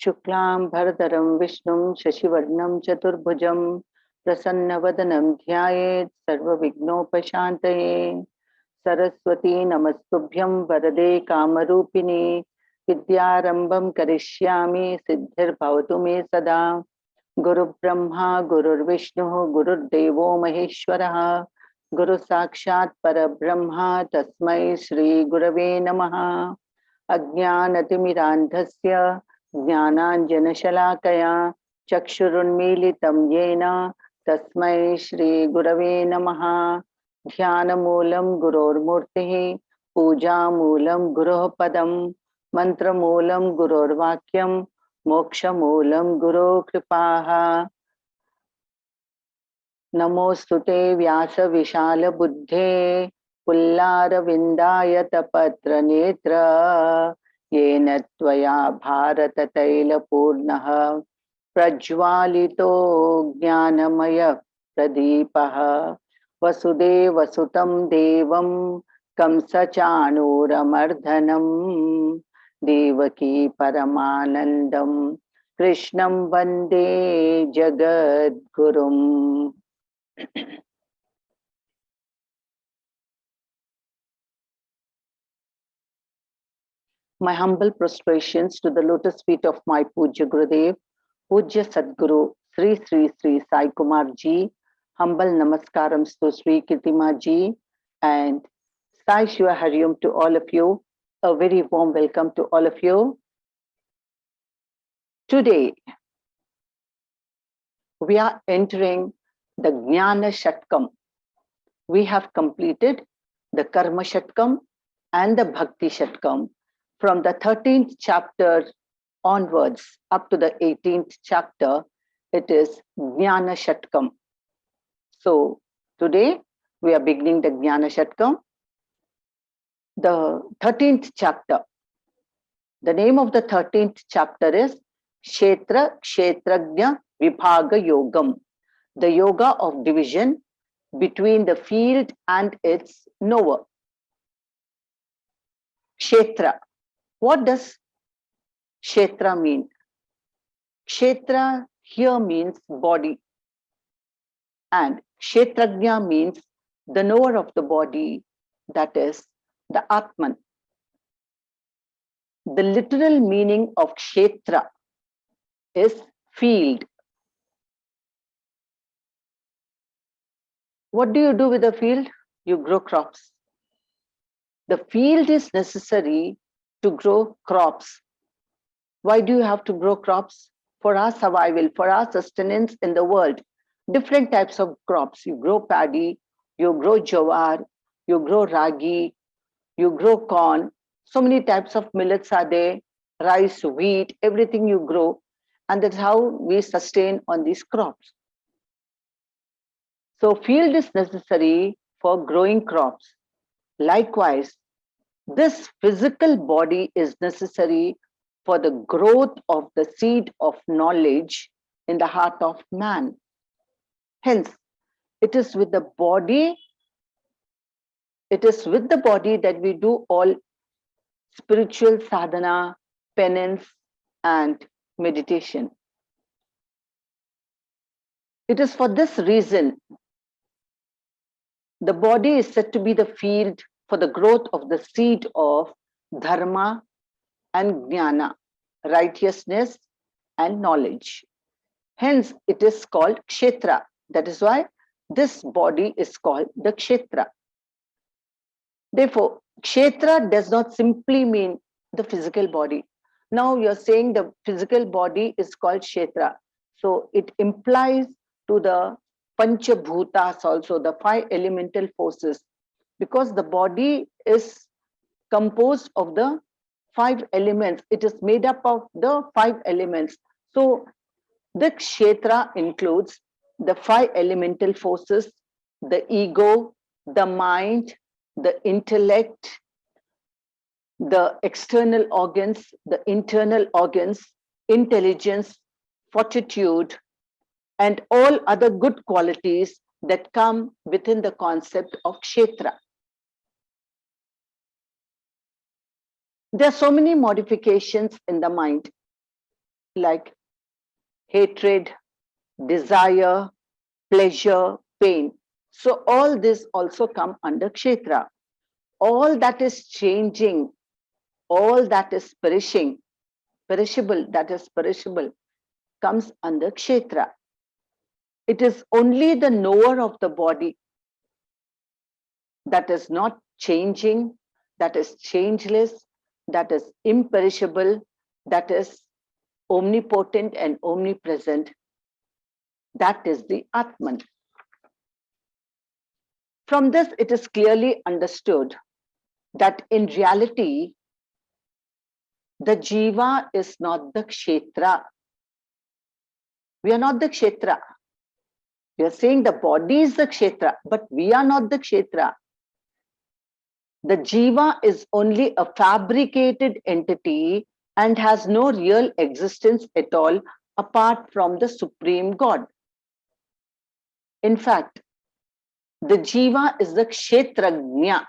शुक्लां भरधरं विष्णुं शशिवर्णं चतुर्भुजं प्रसन्नवदनं ध्यायेत् सर्वविघ्नोपशान्तये। सरस्वती नमस्तुभ्यं वरदे कामरूपिणे विद्यारम्भं करिष्यामि सिद्धिर्भवतु मे सदा। गुरुब्रह्मा गुरुर्विष्णुः गुरुर्देवो महेश्वरः गुरु साक्षात् परब्रह्म तस्मै श्री गुरवे नमः। अज्ञानतिमिरान्धस्य ज्ञानाञ्जनशलाकया चक्षुरुन्मीलितं येन तस्मै श्री गुरवे नमः। ध्यानमूलं गुरोर्मूर्तिः पूजामूलं गुरोः पदं मन्त्रमूलं गुरोर्वाक्यं मोक्षमूलं गुरोः कृपाः। नमोस्तुते व्यासविशालबुद्धे पुल्लारविन्दायतपत्रनेत्र येन त्वया भारततैलपूर्णः प्रज्वालितो ज्ञानमय प्रदीपः। वसुदेवसुतं देवं कंसचाणूरमर्दनं देवकी परमानन्दं कृष्णं वन्दे जगद्गुरुम्। My humble prostrations to the lotus feet of my Pujya Gurudev, Pujya Sadguru Sri Sri Sri Sai Kumar Ji. Humble namaskarams to Sri Kirtima Ji and Sai Shiva Harium to all of you. A very warm welcome to all of you. Today, we are entering the Jnana Shatkam. We have completed the Karma Shatkam and the Bhakti Shatkam. From the 13th chapter onwards up to the 18th chapter, it is Jnana Shatkam. So today we are beginning the Jnana Shatkam. The 13th chapter. The name of the 13th chapter is 𝘴𝘪𝘗𝑒𝑡𝑟ajña vibhaga yogam, the yoga of division between the field and its knower. Kshetra. What does kshetra mean? Kshetra here means body, and kshetrajña means the knower of the body, that is the Atman. The literal meaning of kshetra is field. What do you do with the field? You grow crops. The field is necessary to grow crops. Why do you have to grow crops? For our survival, for our sustenance in the world. Different types of crops. You grow paddy, you grow jowar, you grow ragi, you grow corn. So many types of millets are there, rice, wheat, everything you grow. And that's how we sustain on these crops. So field is necessary for growing crops. Likewise, this physical body is necessary for the growth of the seed of knowledge in the heart of man. Hence, it is with the body that we do all spiritual sadhana, penance, and meditation. It is for this reason the body is said to be the field for the growth of the seed of dharma and jnana, righteousness and knowledge. Hence, it is called kshetra. That is why this body is called the kshetra. Therefore, kshetra does not simply mean the physical body. Now you're saying the physical body is called kshetra. So it implies to the panchabhutas also, the 5 elemental forces, because the body is composed of the 5 elements. It is made up of the 5 elements. So the kshetra includes the 5 elemental forces, the ego, the mind, the intellect, the external organs, the internal organs, intelligence, fortitude, and all other good qualities that come within the concept of kshetra. There are so many modifications in the mind. like hatred, desire, pleasure, pain. So all this also come under kshetra. All that is changing, all that is perishing, perishable, that is perishable, comes under kshetra. It is only the knower of the body that is not changing, that is changeless, that is imperishable, that is omnipotent and omnipresent. That is the Atman. From this, it is clearly understood that in reality, the jiva is not the kshetra. We are not the kshetra. We are saying the body is the kshetra, but we are not the kshetra. The jiva is only a fabricated entity and has no real existence at all apart from the Supreme God. In fact, the jiva is the kshetrajna.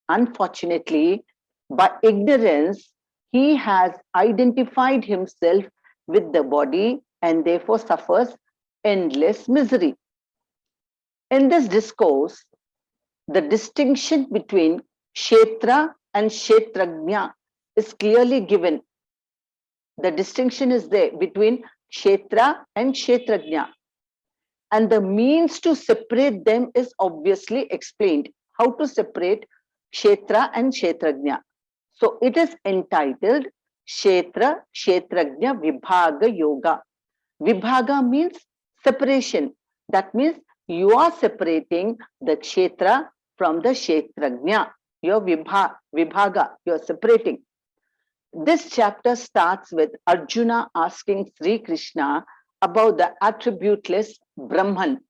Unfortunately, by ignorance, he has identified himself with the body and therefore suffers endless misery. In this discourse, the distinction between kshetra and kshetrajna is clearly given. The distinction is there between kshetra and kshetrajna. And the means to separate them is obviously explained. How to separate kshetra and kshetrajna. So it is entitled Kshetra Kshetrajna Vibhaga Yoga. Vibhaga means separation. That means you are separating the kshetra from the kshetrajna. Your vibhaga, you are separating. This chapter starts with Arjuna asking Sri Krishna about the attributeless Brahman.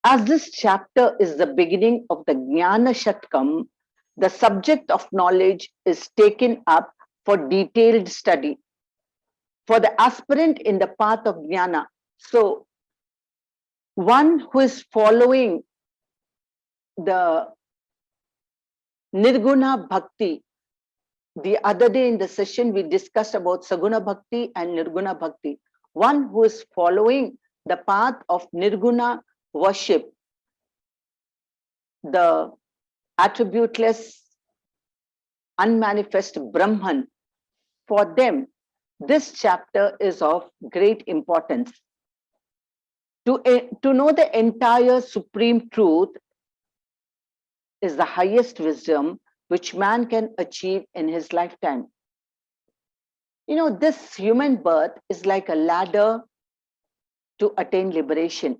As this chapter is the beginning of the Jnana Shatkam, the subject of knowledge is taken up for detailed study for the aspirant in the path of Jnana. So, one who is following the Nirguna Bhakti. The other day in the session, we discussed about Saguna Bhakti and Nirguna Bhakti. One who is following the path of Nirguna worship, the attributeless, unmanifest Brahman, for them, this chapter is of great importance. To know the entire supreme truth is the highest wisdom which man can achieve in his lifetime. You know, this human birth is like a ladder to attain liberation.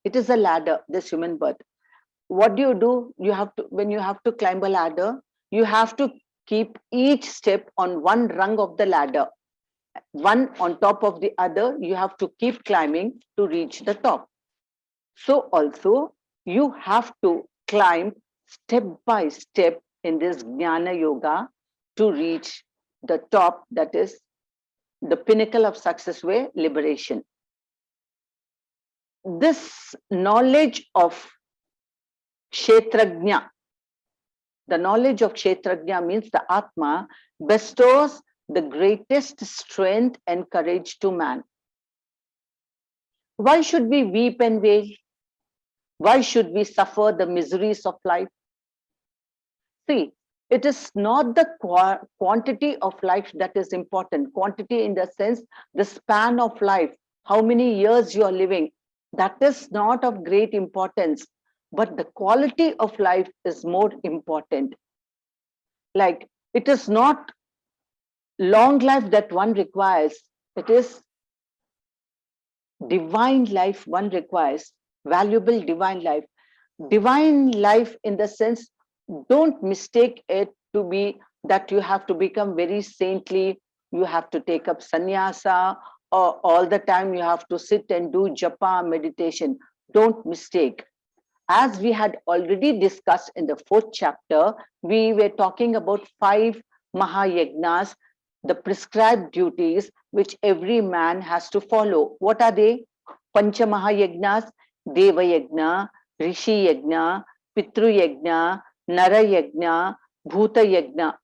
It is a ladder, this human birth. What do? You have to, when you have to climb a ladder, you have to keep each step on one rung of the ladder. One on top of the other, you have to keep climbing to reach the top. So also, you have to climb step by step in this Jnana Yoga to reach the top, that is the pinnacle of success way, liberation. This knowledge of Kshetrajna, the knowledge of Kshetrajna means the Atma bestows the greatest strength and courage to man. Why should we weep and wail? Why should we suffer the miseries of life? See, it is not the quantity of life that is important. Quantity in the sense, the span of life, how many years you are living, that is not of great importance. But the quality of life is more important. Like, it is not long life that one requires, it is divine life one requires, valuable divine life. Divine life in the sense, don't mistake it to be that you have to become very saintly, you have to take up sannyasa, or all the time you have to sit and do japa meditation. Don't mistake. As we had already discussed in the 4th chapter, we were talking about 5 Mahayagnas, the prescribed duties which every man has to follow. What are they? Pancha Mahayagnas, Deva Yajna, Rishi Yajna, Pitru Yajna, Nara Yajna, Bhuta Yajna.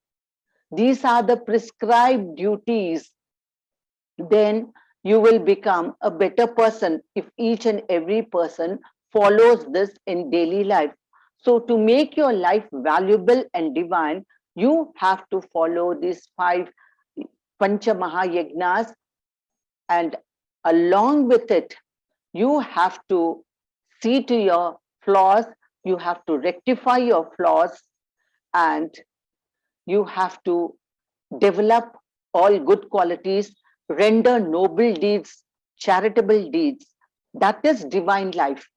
these are the prescribed duties, then you will become a better person if each and every person follows this in daily life. So to make your life valuable and divine, you have to follow these 5 Pancha Mahayagnas, and along with it, you have to see to your flaws, you have to rectify your flaws, and you have to develop all good qualities, render noble deeds, charitable deeds. That is divine life.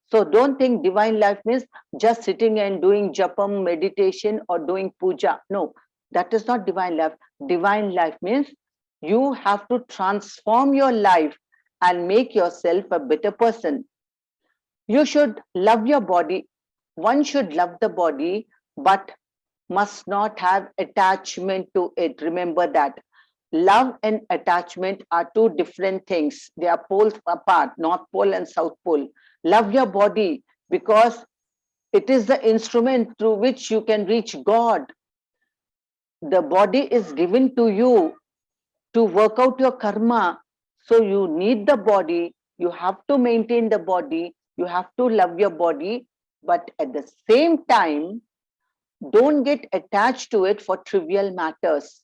So don't think divine life means just sitting and doing japam, meditation, or doing puja. No, that is not divine life. Divine life means you have to transform your life and make yourself a better person. You should love your body. One should love the body, but must not have attachment to it. Remember that. Love and attachment are 2 different things. They are poles apart, North Pole and South Pole. Love your body because it is the instrument through which you can reach God. The body is given to you to work out your karma. So you need the body. You have to maintain the body. You have to love your body. But at the same time, don't get attached to it for trivial matters.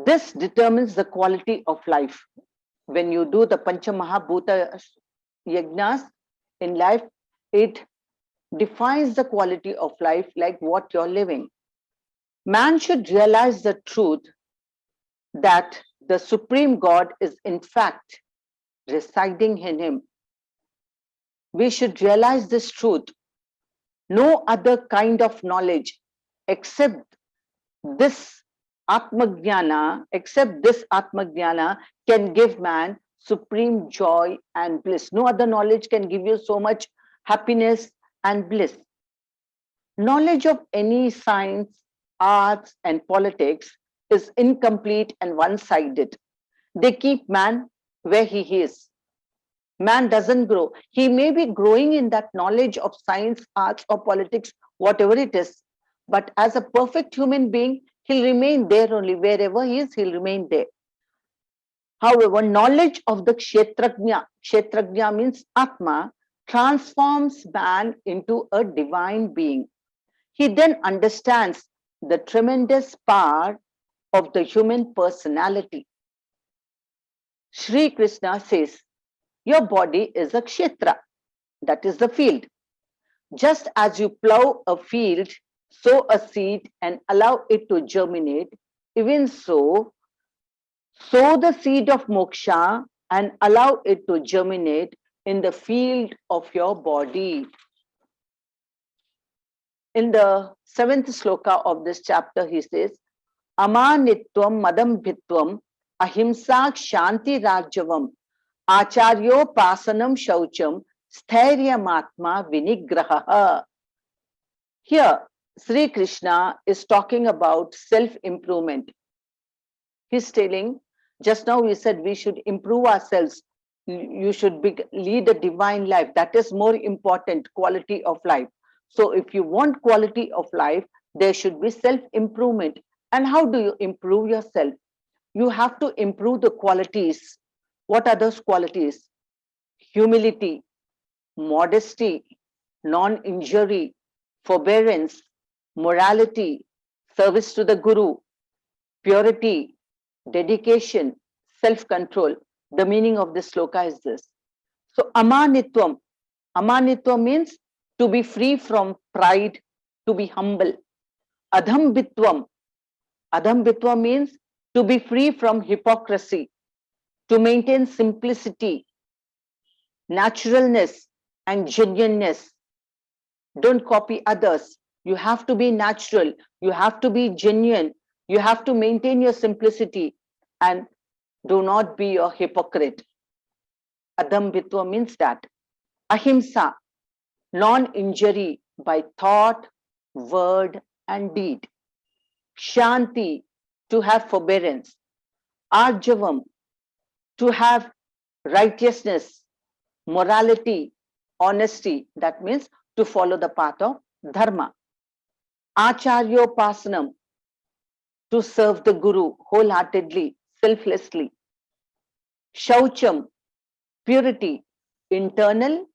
This determines the quality of life. When you do the Pancha Mahabhuta Yajnas in life, it defines the quality of life, like what you're living. Man should realize the truth that the Supreme God is in fact residing in him. We should realize this truth. No other kind of knowledge except this Atmajnana, can give man supreme joy and bliss. No other knowledge can give you so much happiness and bliss. Knowledge of any science, arts, and politics is incomplete and one-sided. They keep man where he is. Man doesn't grow. He may be growing in that knowledge of science, arts, or politics, whatever it is. But as a perfect human being, he'll remain there only. Wherever he is, he'll remain there. However, knowledge of the Kshetrajna means Atma, transforms man into a divine being. He then understands the tremendous power of the human personality. Sri Krishna says, your body is a kshetra, that is the field. Just as you plow a field, sow a seed and allow it to germinate, even so, sow the seed of moksha and allow it to germinate in the field of your body. In the 7th sloka of this chapter, he says, Amanitvam madambhitvam ahimsa shanti rajyavam acharyo pasanam shaucham sthairyamatma vinigraha. Here, Sri Krishna is talking about self-improvement. He's telling, just now we said we should improve ourselves. You should lead a divine life. That is more important, quality of life. So if you want quality of life, there should be self-improvement. And how do you improve yourself? You have to improve the qualities. What are those qualities? Humility, modesty, non-injury, forbearance, morality, service to the Guru, purity, dedication, self-control. The meaning of this sloka is this. So amanitvam. Amanitvam means to be free from pride, to be humble. Adhambitvam. Adhambitvam means to be free from hypocrisy, to maintain simplicity, naturalness, and genuineness. Don't copy others. You have to be natural. You have to be genuine. You have to maintain your simplicity and do not be a hypocrite. Adhambitva means that. Ahimsa, non-injury by thought, word, and deed. Shanti, to have forbearance. Arjavam, to have righteousness, morality, honesty. That means to follow the path of dharma. Acharyopasanam, to serve the Guru wholeheartedly, selflessly. Shaucham, purity, internal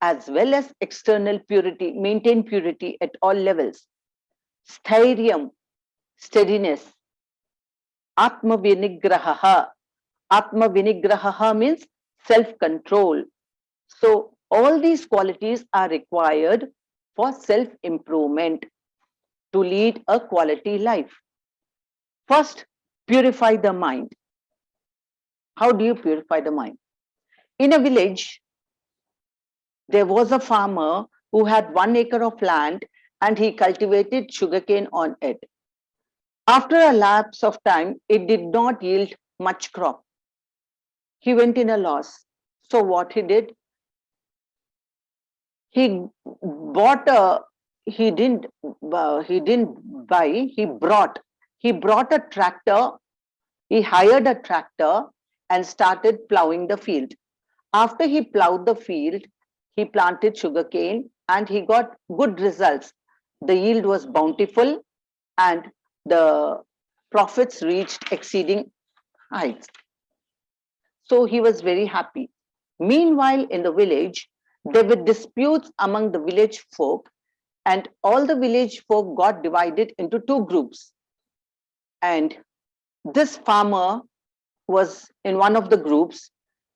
as well as external purity, maintain purity at all levels. Sthairyam, steadiness. Atma vinigraha. Atma vinigraha means self-control. So all these qualities are required for self-improvement to lead a quality life. First, purify the mind. How do you purify the mind? In a village, there was a farmer who had 1 acre of land and he cultivated sugarcane on it. After a lapse of time, it did not yield much crop. He went in a loss. So what he did? He bought a, he didn't buy, he brought a tractor, he hired a tractor and started plowing the field. After he plowed the field, he planted sugarcane and he got good results. The yield was bountiful and the profits reached exceeding heights. So he was very happy. Meanwhile, in the village, there were disputes among the village folk, and all the village folk got divided into 2 groups. And this farmer was in one of the groups.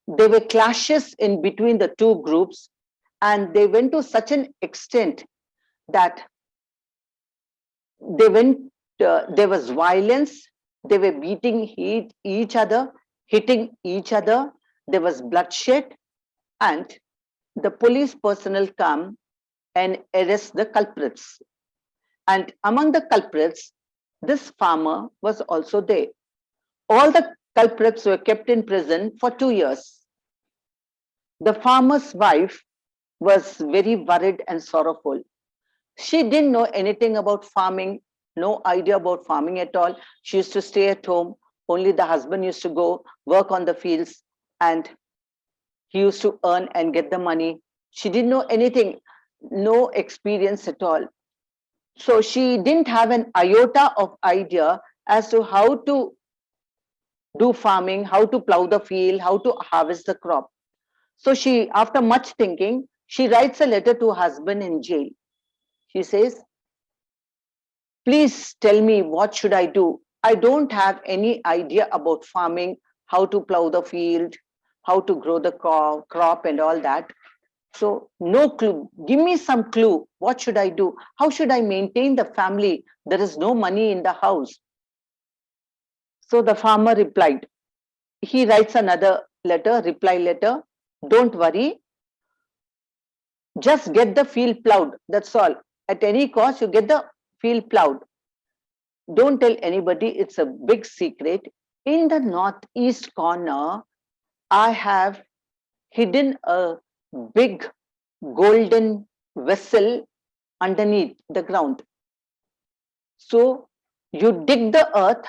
There were clashes in between the 2 groups, and they went to such an extent that there was violence. They were beating each other, hitting each other. There was bloodshed, and the police personnel come and arrest the culprits. And among the culprits, this farmer was also there. All the culprits were kept in prison for 2 years. The farmer's wife was very worried and sorrowful. She didn't know anything about farming, no idea about farming at all. She used to stay at home. Only the husband used to go work on the fields and he used to earn and get the money. She didn't know anything, no experience at all. So she didn't have an iota of idea as to how to do farming, how to plow the field, how to harvest the crop. So she, after much thinking, she writes a letter to her husband in jail. She says, please tell me, what should I do? I don't have any idea about farming, how to plow the field, how to grow the crop and all that. So no clue. Give me some clue. What should I do? How should I maintain the family? There is no money in the house. So the farmer replied. He writes another letter, reply letter. Don't worry. Just get the field plowed. That's all. At any cost, you get the field plowed. Don't tell anybody. It's a big secret. In the northeast corner, I have hidden a big golden vessel underneath the ground. So you dig the earth,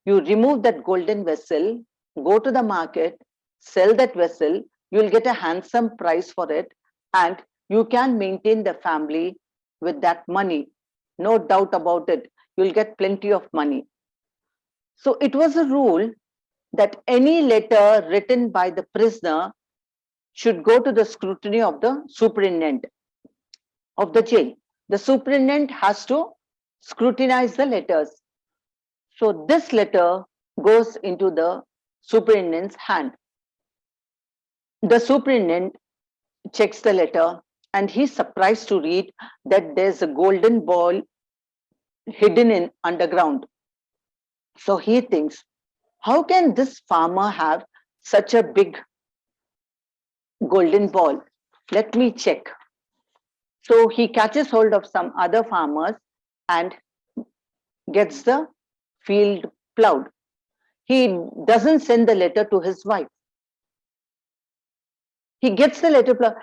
you remove that golden vessel, go to the market, sell that vessel, you'll get a handsome price for it, and you can maintain the family with that money. No doubt about it. You'll get plenty of money. So it was a rule that any letter written by the prisoner should go to the scrutiny of the superintendent of the jail. The superintendent has to scrutinize the letters. So this letter goes into the superintendent's hand. The superintendent checks the letter and he's surprised to read that there's a golden ball hidden in underground. So he thinks, how can this farmer have such a big golden ball? Let me check. So he catches hold of some other farmers and gets the field plowed. He doesn't send the letter to his wife. He gets the letter plowed.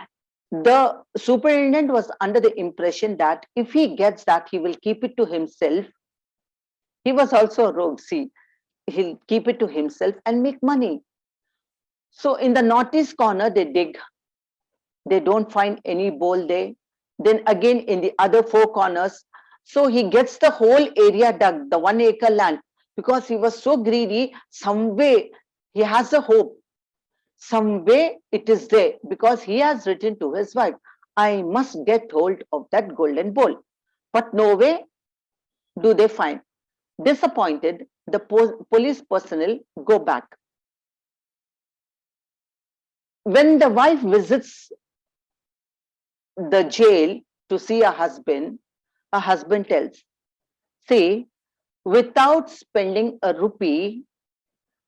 The superintendent was under the impression that if he gets that, he will keep it to himself. He was also a rogue, see. He'll keep it to himself and make money. So in the northeast corner, they dig. They don't find any bowl there. Then again, in the other 4 corners, So he gets the whole area dug, the 1 acre land, because he was so greedy. Some way he has a hope. Some way it is there, because he has written to his wife, I must get hold of that golden bowl. But no way do they find. Disappointed, the police personnel go back. When the wife visits the jail to see her husband tells, see, without spending a rupee,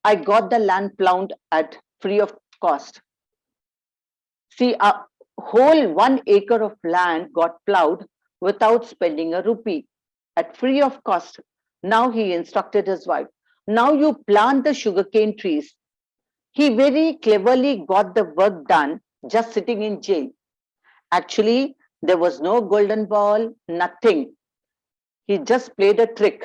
I got the land plowed at free of cost. See, a whole 1 acre of land got plowed without spending a rupee at free of cost. Now he instructed his wife, now you plant the sugarcane trees. He very cleverly got the work done just sitting in jail. Actually, there was no golden ball, nothing. He just played a trick.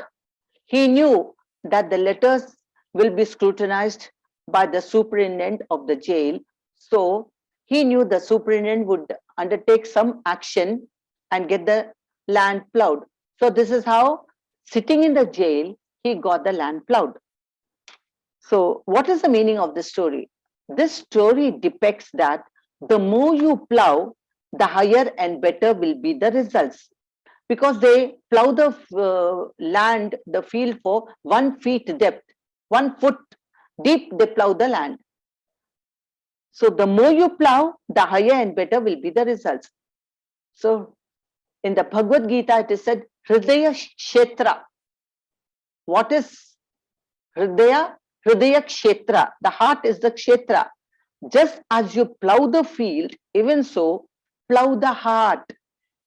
He knew that the letters will be scrutinized by the superintendent of the jail. So he knew the superintendent would undertake some action and get the land plowed. So this is how, sitting in the jail, he got the land plowed. So what is the meaning of this story? This story depicts that the more you plow, the higher and better will be the results. Because they plow the land, the field for 1 feet depth, 1 foot deep, they plow the land. So the more you plow, the higher and better will be the results. So in the Bhagavad Gita, it is said, 𝘰𝘩𝘪𝘴. What is 𝘰𝘩𝘪𝘴? 𝘰𝘩𝘪𝘴, the heart is the kshetra. Just as you plow the field, even so, plow the heart,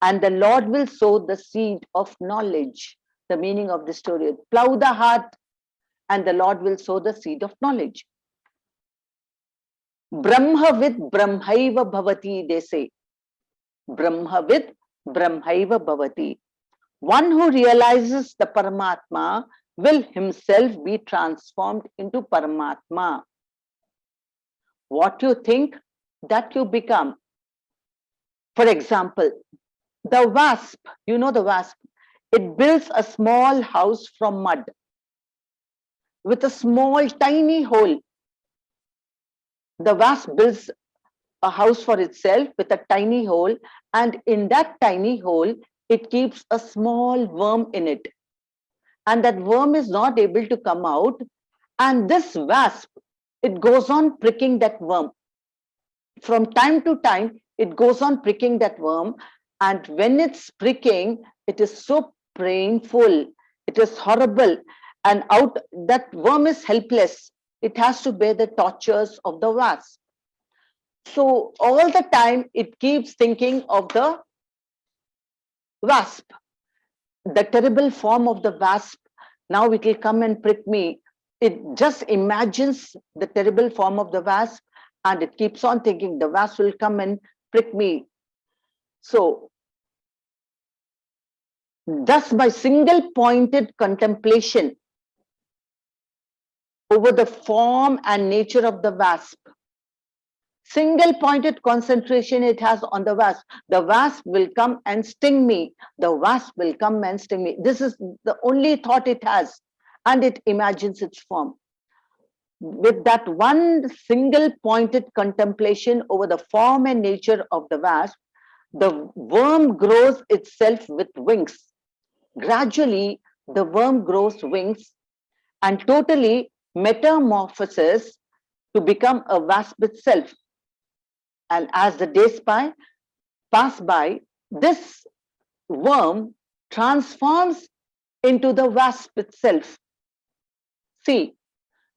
and the Lord will sow the seed of knowledge. The meaning of the story, plow the heart, and the Lord will sow the seed of knowledge. 𝘠𝘁𝑉𝑒𝑑 𝘠𝘁𝑒𝑣𝑎 they say. 𝘠𝘁𝑉𝑒𝑑 𝘠𝘁𝑒𝑣𝑎. One who realizes the Paramatma will himself be transformed into Paramatma. What you think, that you become. For example, the wasp, you know the wasp, it builds a small house from mud with a small tiny hole. The wasp builds a house for itself with a tiny hole, and in that tiny hole, it keeps a small worm in it. And that worm is not able to come out. And this wasp, it goes on pricking that worm. From time to time, it goes on pricking that worm. And when it's pricking, it is so painful. It is horrible. And out, that worm is helpless. It has to bear the tortures of the wasp. So all the time, it keeps thinking of the wasp, the terrible form of the wasp. Now it will come and prick me. It just imagines the terrible form of the wasp, and it keeps on thinking the wasp will come and prick me. So thus, by single pointed contemplation over the form and nature of the wasp, single pointed concentration it has on the wasp will come and sting me. The wasp will come and sting me. This is the only thought it has, and it imagines its form. With that one single pointed contemplation over the form and nature of the wasp, the worm grows itself with wings. Gradually, the worm grows wings and totally metamorphoses to become a wasp itself. And as the days pass by, this worm transforms into the wasp itself. See,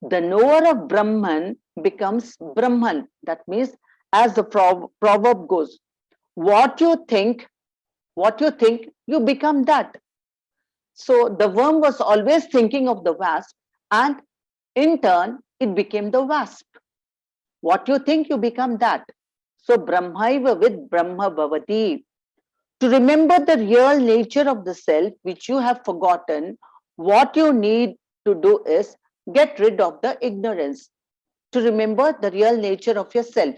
the knower of Brahman becomes Brahman. That means, as the proverb goes, what you think, you become that. So the worm was always thinking of the wasp, and in turn, it became the wasp. What you think, you become that. So 𝘠𝘁𝑉𝑒𝑑 𝘠𝘁𝑒. To remember the real nature of the self, which you have forgotten, what you need to do is get rid of the ignorance. To remember the real nature of yourself,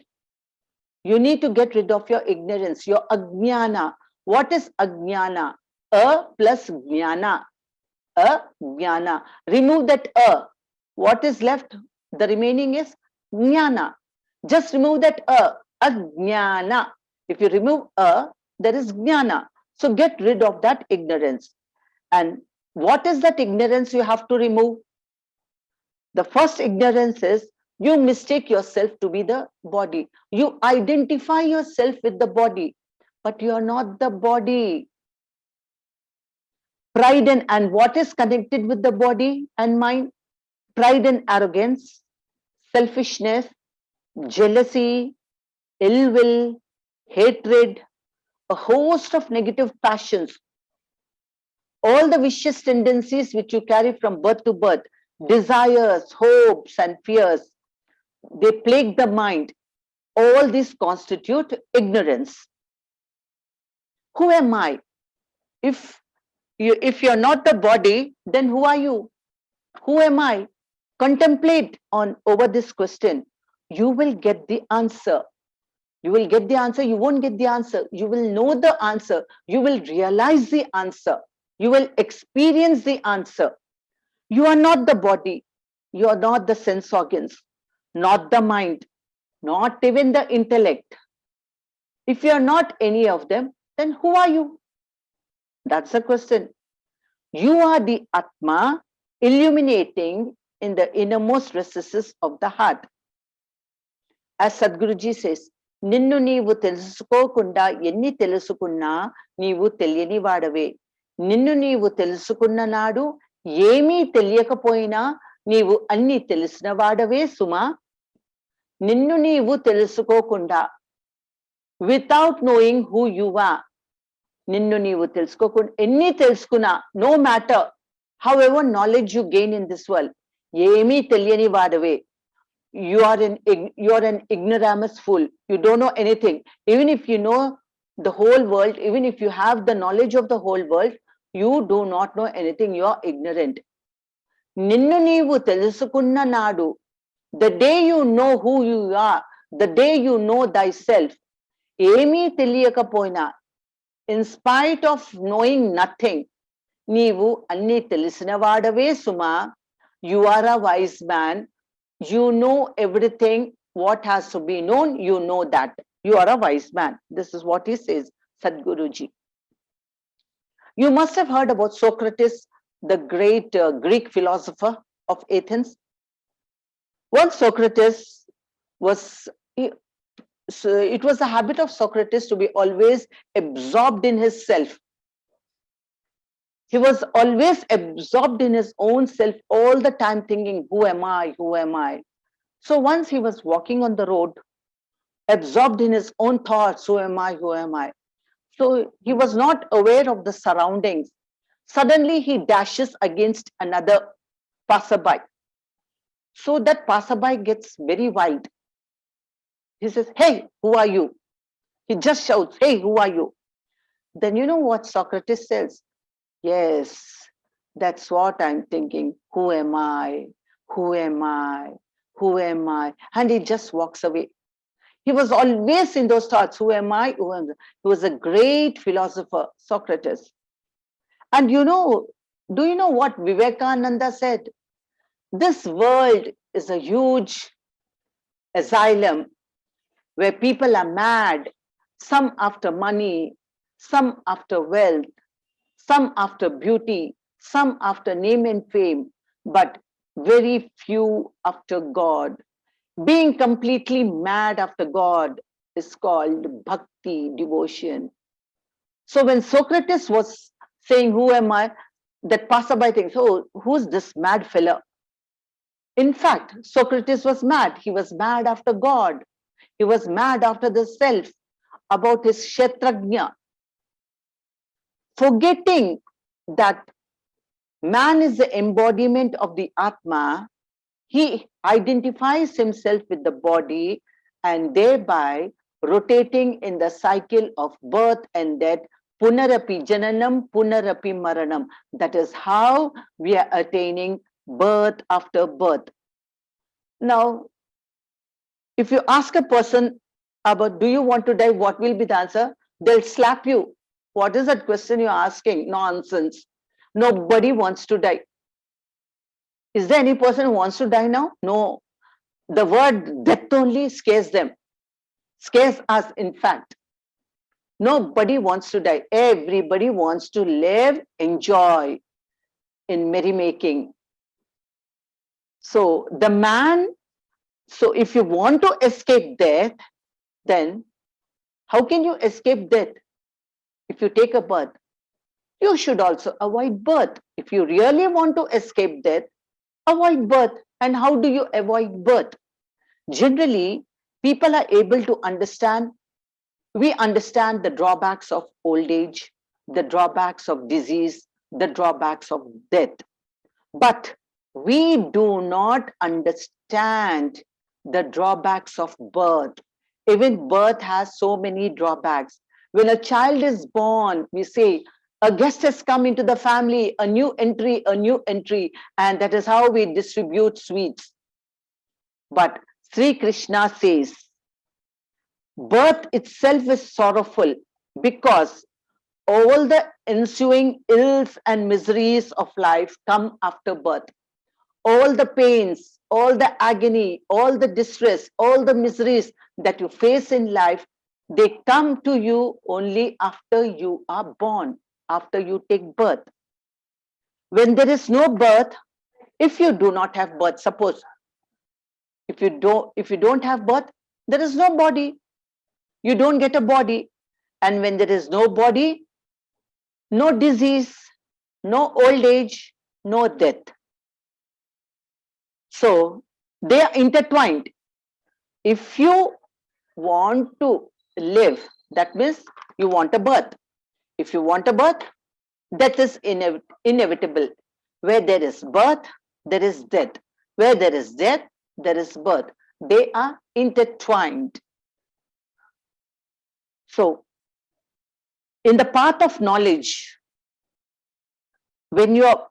you need to get rid of your ignorance, your ajnana. What is ajnana? A plus jnana. Jnana. Remove that a. What is left? The remaining is jnana. Just remove that a. Ajnana. If you remove a, there is jnana. So get rid of that ignorance. And what is that ignorance you have to remove? The first ignorance is you mistake yourself to be the body. You identify yourself with the body, but you are not the body. Pride and what is connected with the body and mind? Pride and arrogance, selfishness, jealousy, ill will, hatred, a host of negative passions. All the vicious tendencies which you carry from birth to birth, desires, hopes, and fears, they plague the mind. All these constitute ignorance. Who am I? If you're not the body, then who are you? Who am I? Contemplate over this question. You will get the answer. You will get the answer. You won't get the answer. You will know the answer. You will realize the answer. You will experience the answer. You are not the body. You are not the sense organs, not the mind, not even the intellect. If you are not any of them, then who are you? That's the question. You are the Atma illuminating in the innermost recesses of the heart. As Sadhguruji says, Ninnu neevu telusukokunda enni telusukunna neevu telyani vaadave. Ninnu neevu telusukunna naadu emi telyakapoyina neevu anni telisina vaadave suma. Ninnu neevu telusukokunda, without knowing who you are. Ninnu neevu telusukokunda enni telusukuna, no matter however knowledge you gain in this world, emi telyani vaadave. You are an ignoramus fool. You don't know anything. Even if you know the whole world, even if you have the knowledge of the whole world, you do not know anything. You are ignorant. Ninnu neevu telusukunna naadu. The day you know who you are, the day you know thyself, emi teliyakapoyina, in spite of knowing nothing, neevu anni telisina vaadave suma. You are a wise man. You know everything, what has to be known, you know that. You are a wise man. This is what he says, Sadhguruji. You must have heard about Socrates, the great Greek philosopher of Athens. Once Socrates was, it was a habit of Socrates to be always absorbed in his self. He was always absorbed in his own self all the time, thinking, who am I? Who am I? So once he was walking on the road, absorbed in his own thoughts, who am I? Who am I? So he was not aware of the surroundings. Suddenly he dashes against another passerby. So that passerby gets very wild. He says, hey, who are you? He just shouts, hey, who are you? Then you know what Socrates says? Yes, that's what I'm thinking. Who am I? Who am I? Who am I? And he just walks away. He was always in those thoughts. Who am I? Who am I? He was a great philosopher, Socrates. And do you know what Vivekananda said? This world is a huge asylum where people are mad, some after money, some after wealth, some after beauty, some after name and fame, but very few after God. Being completely mad after God is called bhakti, devotion. So when Socrates was saying, who am I? That passerby thinks, oh, who's this mad fella? In fact, Socrates was mad. He was mad after God. He was mad after the self, about his kshetrajna. Forgetting that man is the embodiment of the Atma, he identifies himself with the body and thereby rotating in the cycle of birth and death, punarapi jananam, punarapi maranam. That is how we are attaining birth after birth. Now, if you ask a person about, do you want to die? What will be the answer? They'll slap you. What is that question you're asking? Nonsense. Nobody wants to die. Is there any person who wants to die now? No. The word death only scares them. Scares us, in fact. Nobody wants to die. Everybody wants to live, enjoy in merrymaking. So the man, so if you want to escape death, then how can you escape death? If you take a birth, you should also avoid birth. If you really want to escape death, avoid birth. And how do you avoid birth? Generally, people are able to understand, we understand the drawbacks of old age, the drawbacks of disease, the drawbacks of death. But we do not understand the drawbacks of birth. Even birth has so many drawbacks. When a child is born, we say, a guest has come into the family, a new entry, and that is how we distribute sweets. But Sri Krishna says, birth itself is sorrowful because all the ensuing ills and miseries of life come after birth. All the pains, all the agony, all the distress, all the miseries that you face in life, they come to you only after you are born, after you take birth. When there is no birth, if you do not have birth, suppose if you don't have birth, there is no body. You don't get a body. And when there is no body, no disease, no old age, no death. So they are intertwined. If you want to live, that means you want a birth. If you want a birth, death is inevitable. Where there is birth, there is death. Where there is death, there is birth. They are intertwined. So, in the path of knowledge, when you are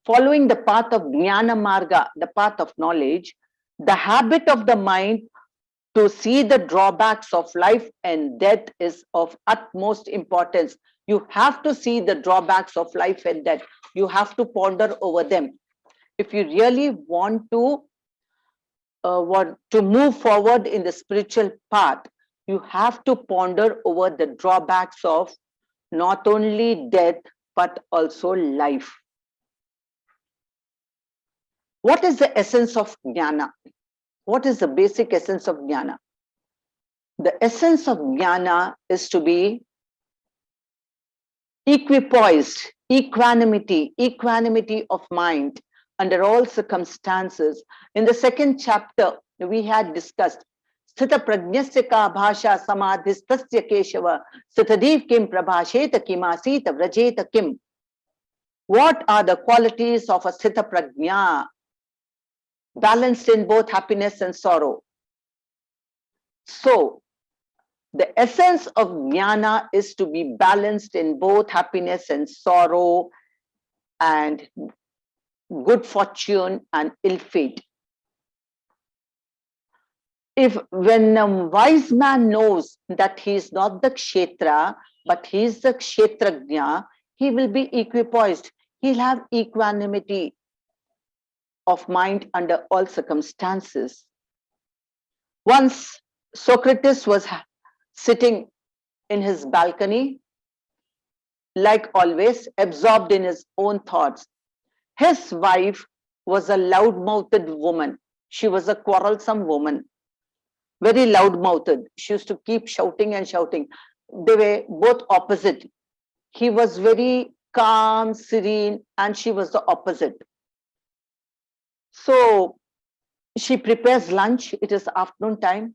following the path of jnana marga, the path of knowledge, the habit of the mind to see the drawbacks of life and death is of utmost importance. You have to see the drawbacks of life and death. You have to ponder over them. If you really want to move forward in the spiritual path, you have to ponder over the drawbacks of not only death, but also life. What is the essence of jnana? What is the basic essence of jnana? The essence of jnana is to be equipoised, equanimity of mind under all circumstances. In the second chapter, we had discussed Sthita prajnasya ka bhasha samadhistasya keshava sthitadiv kim prabhasheta kimasita vrajeta kim. What are the qualities of a sthita prajna? Balanced in both happiness and sorrow. So, the essence of jnana is to be balanced in both happiness and sorrow, and good fortune and ill fate. When a wise man knows that he is not the kshetra, but he is the kshetrajna, he will be equipoised. He'll have equanimity of mind under all circumstances. Once Socrates was sitting in his balcony, like always, absorbed in his own thoughts. His wife was a loud-mouthed woman. She was a quarrelsome woman, very loud-mouthed. She used to keep shouting and shouting. They were both opposite. He was very calm, serene, and she was the opposite. So she prepares lunch. It is afternoon time.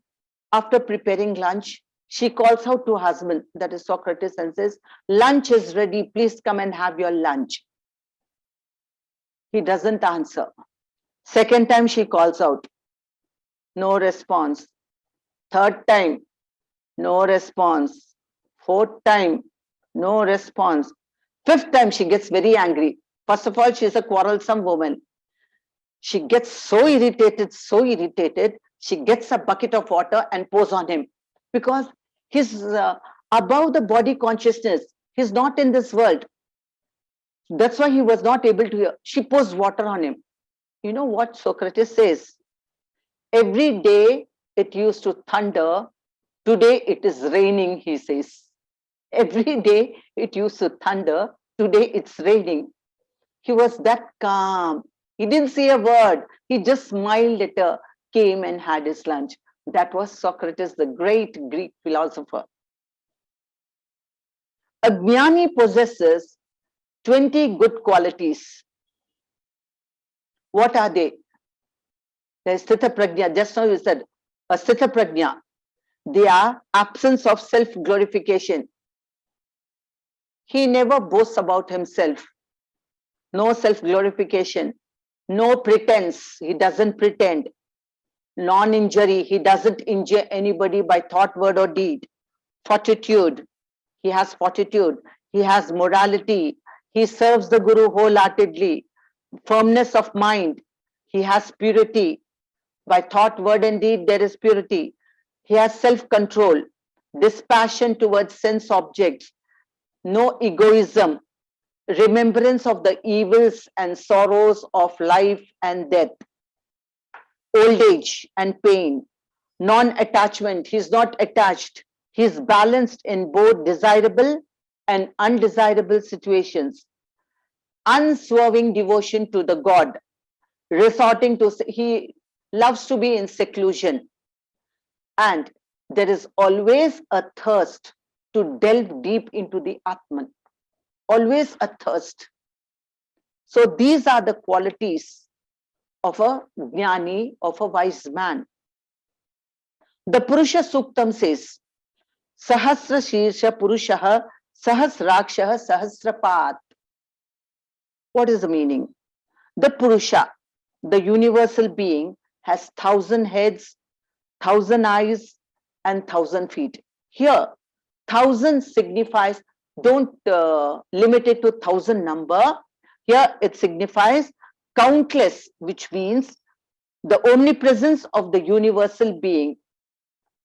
After preparing lunch, she calls out to her husband, that is Socrates, and says, lunch is ready. Please come and have your lunch. He doesn't answer. Second time she calls out. No response. Third time, no response. Fourth time, no response. Fifth time, she gets very angry. First of all, she is a quarrelsome woman. She gets so irritated, she gets a bucket of water and pours on him, because his above the body consciousness. He's not in this world. That's why he was not able to hear. She pours water on him. You know what Socrates says? Every day it used to thunder. Today it is raining, he says. Every day it used to thunder. Today it's raining. He was that calm. He didn't say a word. He just smiled at her, came and had his lunch. That was Socrates, the great Greek philosopher. A jnani possesses 20 good qualities. What are they? There's sthita prajna. Just now you said a sthita prajna. They are absence of self-glorification. He never boasts about himself. No self-glorification. No pretense. He doesn't pretend. Non-injury. He doesn't injure anybody by thought, word, or deed. Fortitude. He has fortitude. He has morality. He serves the Guru wholeheartedly. Firmness of mind. He has purity. By thought, word, and deed, there is purity. He has self-control, dispassion towards sense objects, no egoism, remembrance of the evils and sorrows of life and death, old age and pain, non-attachment. He's not attached. He's balanced in both desirable and undesirable situations. Unswerving devotion to the God, resorting to, he loves to be in seclusion. And there is always a thirst to delve deep into the Atman. Always a thirst. So these are the qualities of a jnani, of a wise man. The Purusha Suktam says, Sahasra Shirsha Purushaha Sahasrakshaha Sahasrapat. What is the meaning? The Purusha, the universal being, has 1,000 heads, 1,000 eyes, and 1,000 feet. Here, 1,000 signifies, don't limit it to 1,000 number. Here it signifies countless, which means the omnipresence of the universal being.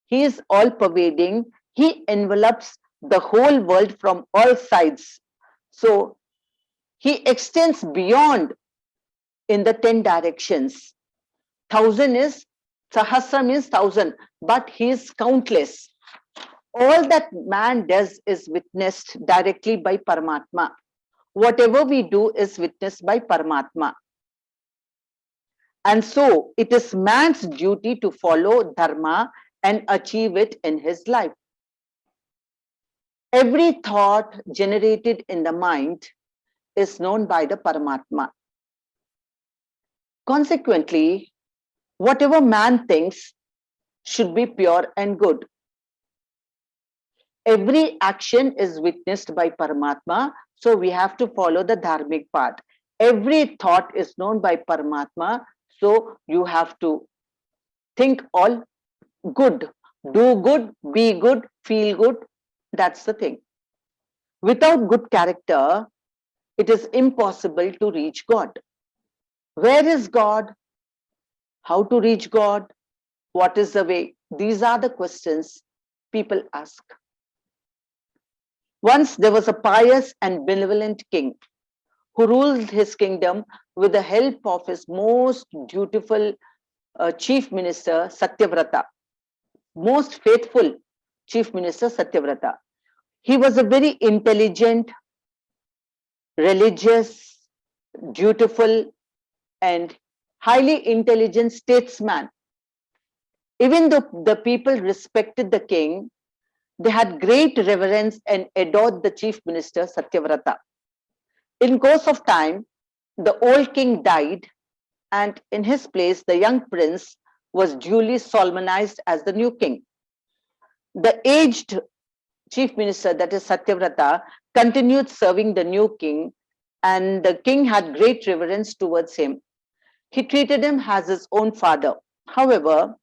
He is all pervading. He envelops the whole world from all sides. So he extends beyond in the 10 directions. 1,000 is, Sahasra means 1,000, but he is countless. All that man does is witnessed directly by Paramatma. Whatever we do is witnessed by Paramatma. And so it is man's duty to follow dharma and achieve it in his life. Every thought generated in the mind is known by the Paramatma. Consequently, whatever man thinks should be pure and good. Every action is witnessed by Paramatma, so we have to follow the dharmic path. Every thought is known by Paramatma, so you have to think all good, do good, be good, feel good. That's the thing. Without good character, it is impossible to reach God. Where is God? How to reach God? What is the way? These are the questions people ask. Once there was a pious and benevolent king who ruled his kingdom with the help of his most dutiful chief minister, Satyavrata. Most faithful chief minister, Satyavrata. He was a very intelligent, religious, dutiful, and highly intelligent statesman. Even though the people respected the king, they had great reverence and adored the chief minister, Satyavrata. In course of time, the old king died, and in his place, the young prince was duly solemnized as the new king. The aged chief minister, that is Satyavrata, continued serving the new king, and the king had great reverence towards him. He treated him as his own father. However,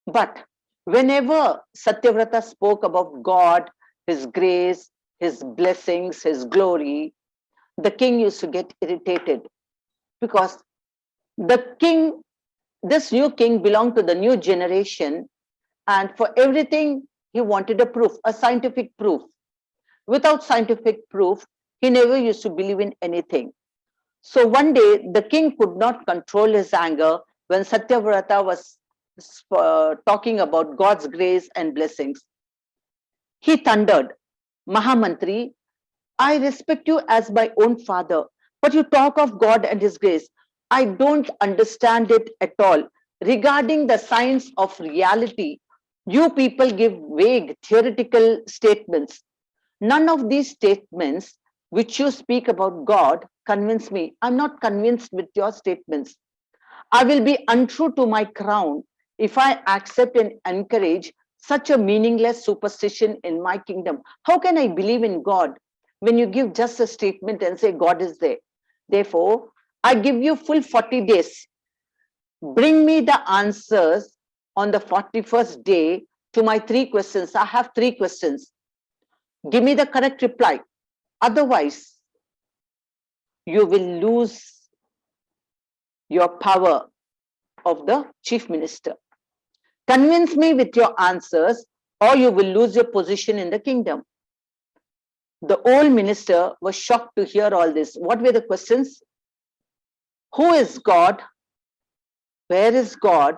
but whenever Satyavrata spoke about God, his grace, his blessings, his glory, the king used to get irritated, because the king, this new king, belonged to the new generation, and for everything He wanted a proof, a scientific proof. Without scientific proof, he never used to believe in anything. So one day, the king could not control his anger when Satyavrata was talking about God's grace and blessings. He thundered, Mahamantri, I respect you as my own father, but you talk of God and his grace. I don't understand it at all. Regarding the science of reality, you people give vague theoretical statements. None of these statements which you speak about God convince me. I'm not convinced with your statements. I will be untrue to my crown if I accept and encourage such a meaningless superstition in my kingdom. How can I believe in God when you give just a statement and say God is there? Therefore, I give you full 40 days. Bring me the answers on the 41st day to my 3 questions. I have 3 questions. Give me the correct reply. Otherwise, you will lose your power of the chief minister. Convince me with your answers, or you will lose your position in the kingdom. The old minister was shocked to hear all this. What were the questions? Who is God? Where is God?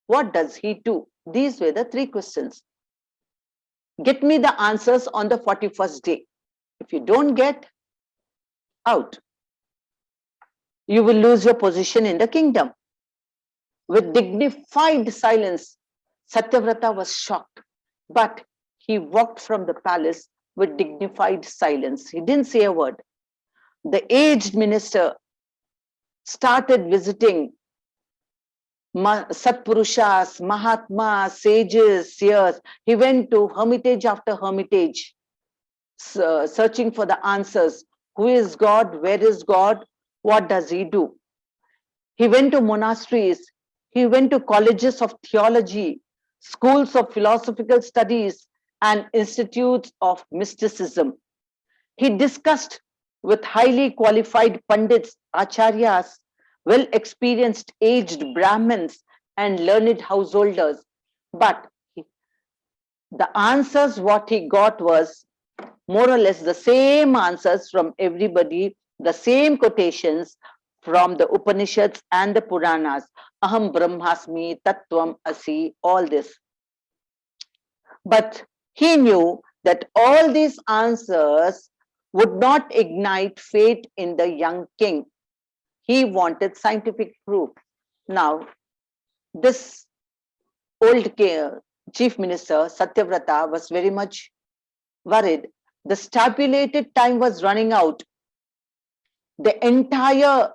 What does he do? These were the 3 questions. Get me the answers on the 41st day. If you don't get, out. You will lose your position in the kingdom. With dignified silence, Satyavrata was shocked, but he walked from the palace with dignified silence. He didn't say a word. The aged minister started visiting Satpurushas, Mahatmas, sages, seers. He went to hermitage after hermitage, searching for the answers. Who is God? Where is God? What does he do? He went to monasteries. He went to colleges of theology, schools of philosophical studies, and institutes of mysticism. He discussed with highly qualified pandits, acharyas, well-experienced aged Brahmins, and learned householders. But the answers what he got was more or less the same answers from everybody, the same quotations from the Upanishads and the Puranas. Aham Brahmasmi, Tattvam Asi, all this. But he knew that all these answers would not ignite faith in the young king. He wanted scientific proof. Now, this old chief minister, Satyavrata, was very much worried. The stipulated time was running out. The entire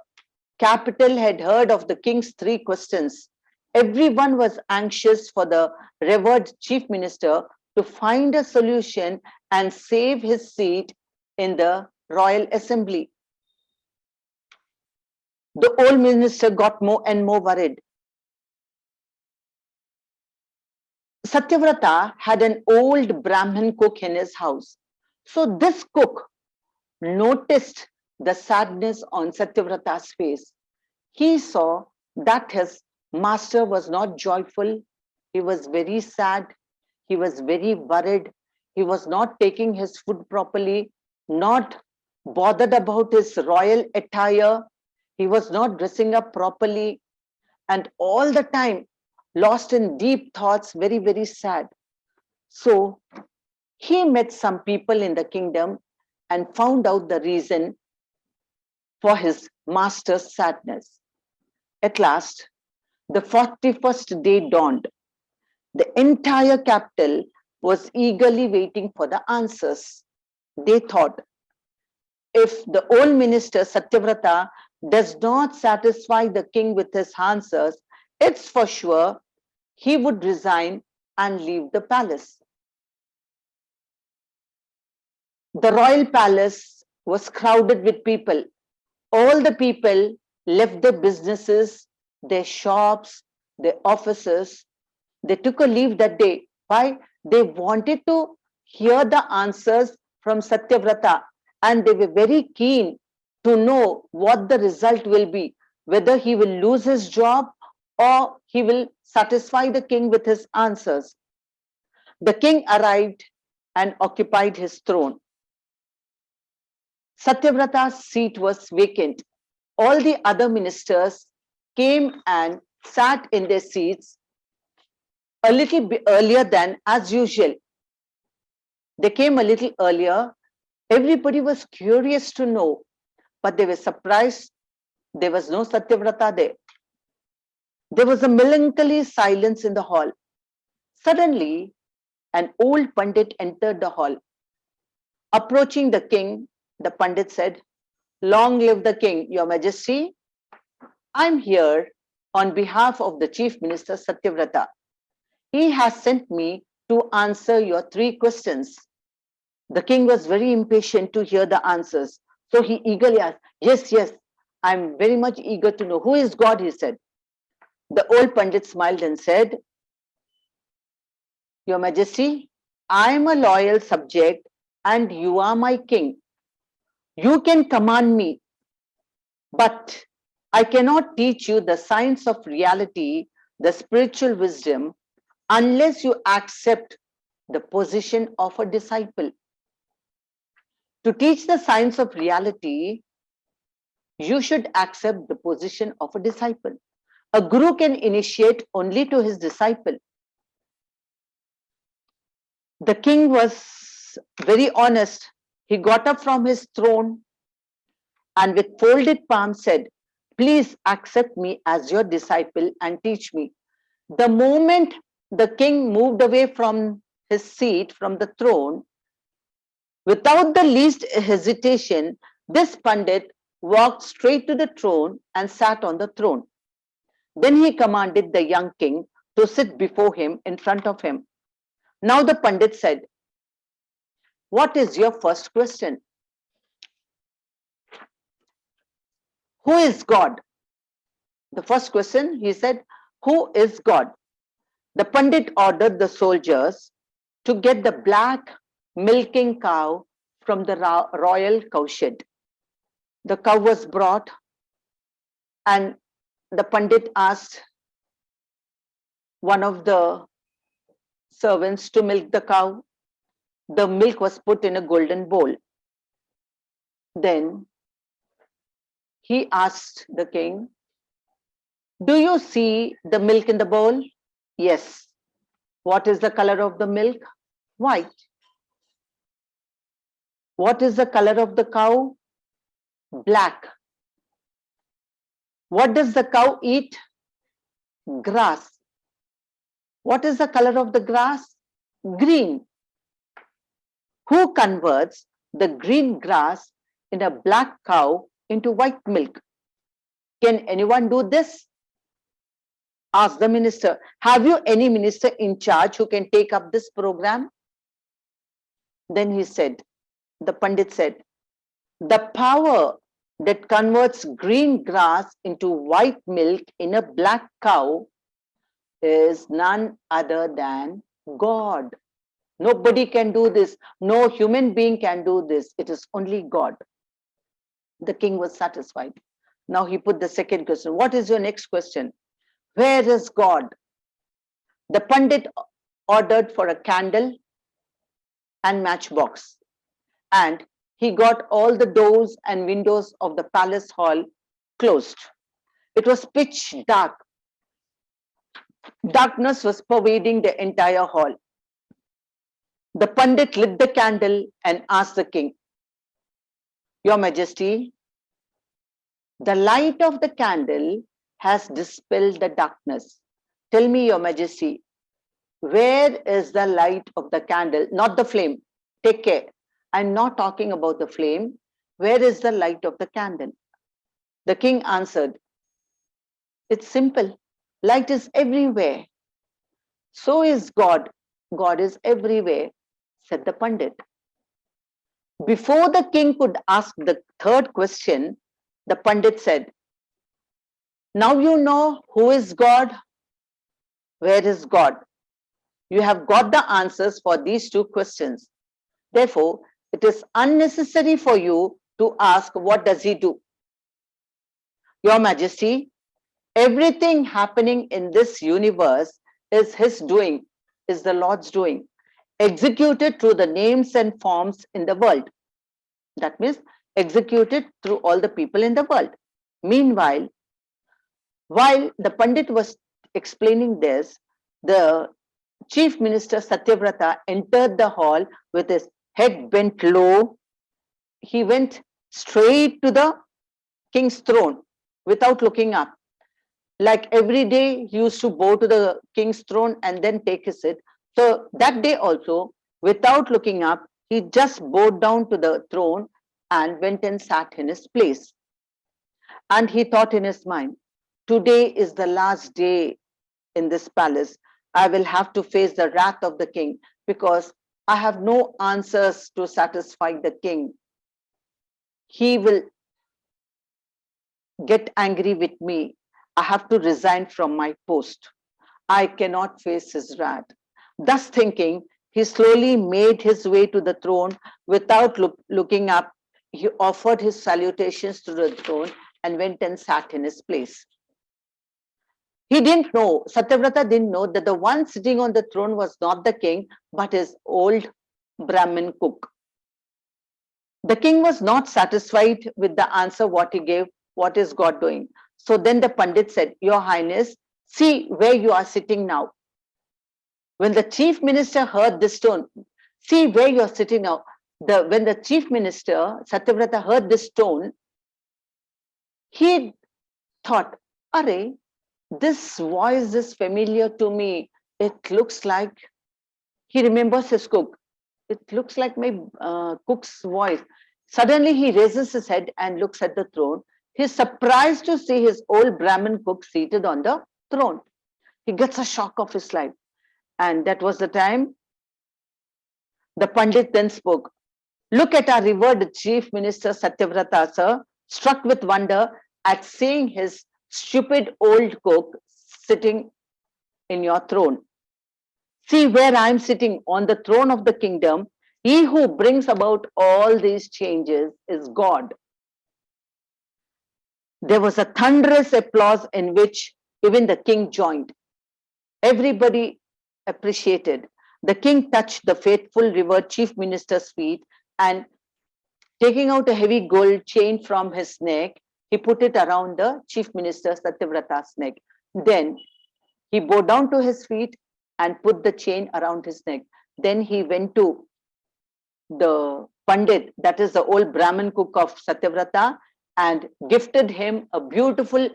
capital had heard of the king's 3 questions. Everyone was anxious for the revered chief minister to find a solution and save his seat in the royal assembly. The old minister got more and more worried. Satyavrata had an old Brahmin cook in his house. So this cook noticed the sadness on Satyavrata's face. He saw that his master was not joyful. He was very sad. He was very worried. He was not taking his food properly, not bothered about his royal attire. He was not dressing up properly, and all the time lost in deep thoughts, very, very sad. So he met some people in the kingdom and found out the reason for his master's sadness. At last, the 41st day dawned. The entire capital was eagerly waiting for the answers. They thought, if the old minister Satyavrata does not satisfy the king with his answers, it's for sure he would resign and leave the palace. The royal palace was crowded with people. All the people left their businesses, their shops, their offices. They took a leave that day. Why? They wanted to hear the answers from Satyavrata, and they were very keen to know what the result will be, whether he will lose his job or he will satisfy the king with his answers. The king arrived and occupied his throne. Satyavrata's seat was vacant. All the other ministers came and sat in their seats a little bit earlier than as usual. They came a little earlier. Everybody was curious to know, but they were surprised there was no Satyavrata there. There was a melancholy silence in the hall. Suddenly, an old Pandit entered the hall. Approaching the king, the Pandit said, "Long live the king, Your Majesty. I'm here on behalf of the Chief Minister Satyavrata. He has sent me to answer your 3 questions." The king was very impatient to hear the answers. So he eagerly asked, "Yes, yes, I'm very much eager to know. Who is God?" he said. The old Pandit smiled and said, "Your Majesty, I am a loyal subject and you are my king. You can command me, but I cannot teach you the science of reality, the spiritual wisdom, unless you accept the position of a disciple. To teach the science of reality, you should accept the position of a disciple. A guru can initiate only to his disciple." The king was very honest. He got up from his throne and with folded palms said, "Please accept me as your disciple and teach me." The moment the king moved away from his seat, from the throne, without the least hesitation, this Pandit walked straight to the throne and sat on the throne. Then he commanded the young king to sit before him, in front of him. Now the Pandit said, "What is your first question?" "Who is God?" The first question, he said, "Who is God?" The Pandit ordered the soldiers to get the black milking cow from the royal cow shed. The cow was brought and the Pandit asked one of the servants to milk the cow. The milk was put in a golden bowl. Then he asked the king, "Do you see the milk in the bowl?" "Yes." "What is the color of the milk?" "White." "What is the color of the cow?" "Black." "What does the cow eat?" "Grass." "What is the color of the grass?" "Green." "Who converts the green grass in a black cow into white milk? Can anyone do this?" Asked the minister. "Have you any minister in charge who can take up this program?" Then he said, the Pandit said, "The power that converts green grass into white milk in a black cow is none other than God. Nobody can do this. No human being can do this. It is only God." The king was satisfied. Now he put the second question. "What is your next question?" "Where is God?" The Pandit ordered for a candle and matchbox, and he got all the doors and windows of the palace hall closed. It was pitch dark. Darkness was pervading the entire hall. The Pandit lit the candle and asked the king, "Your Majesty, the light of the candle has dispelled the darkness. Tell me, Your Majesty, where is the light of the candle?" Not the flame. Take care. I'm not talking about the flame. Where is the light of the candle? The king answered, "It's simple. Light is everywhere. So is God. God is everywhere," said the Pandit. Before the king could ask the third question, the Pandit said, "Now you know who is God. Where is God? You have got the answers for these 2 questions. Therefore, it is unnecessary for you to ask, what does he do?" Your Majesty, everything happening in this universe is his doing, is the Lord's doing. executed through the names and forms in the world. That means executed through all the people in the world. Meanwhile, while the Pandit was explaining this, the Chief Minister 𝘖𝑚 entered the hall with his head bent low. He went straight to the king's throne without looking up. Like every day, he used to bow to the king's throne and then take his seat. So that day also, without looking up, he just bowed down to the throne and went and sat in his place. And he thought in his mind, today is the last day in this palace. I will have to face the wrath of the king because I have no answers to satisfy the king. He will get angry with me. I have to resign from my post. I cannot face his wrath. Thus thinking, he slowly made his way to the throne without looking up. He offered his salutations to the throne and went and sat in his place. He didn't know, 𝘖𝑚 didn't know that the one sitting on the throne was not the king, but his old Brahmin cook. The king was not satisfied with the answer what he gave. What is God doing? So then the Pandit said, Your Highness, see where you are sitting now. When the chief minister heard this tone, see where you are sitting now. When the chief minister, 𝘖𝑚 heard this tone, he thought, Arey, this voice is familiar to me. It looks like, he remembers his cook. It looks like my cook's voice. Suddenly he raises his head and looks at the throne. He's surprised to see his old Brahmin cook seated on the throne. He gets a shock of his life. And that was the time the Pandit then spoke. Look at our revered Chief Minister 𝘖𝑚, sir, struck with wonder at seeing his stupid old cook sitting in your throne. See where I am sitting on the throne of the kingdom. He who brings about all these changes is God. There was a thunderous applause in which even the king joined. Everybody appreciated. The king touched the faithful revered chief minister's feet and taking out a heavy gold chain from his neck, he put it around the chief minister 𝘖𝑚's neck. Then he bowed down to his feet and put the chain around his neck. Then he went to the Pandit, that is the old Brahmin cook of 𝘖𝑚, and gifted him a beautiful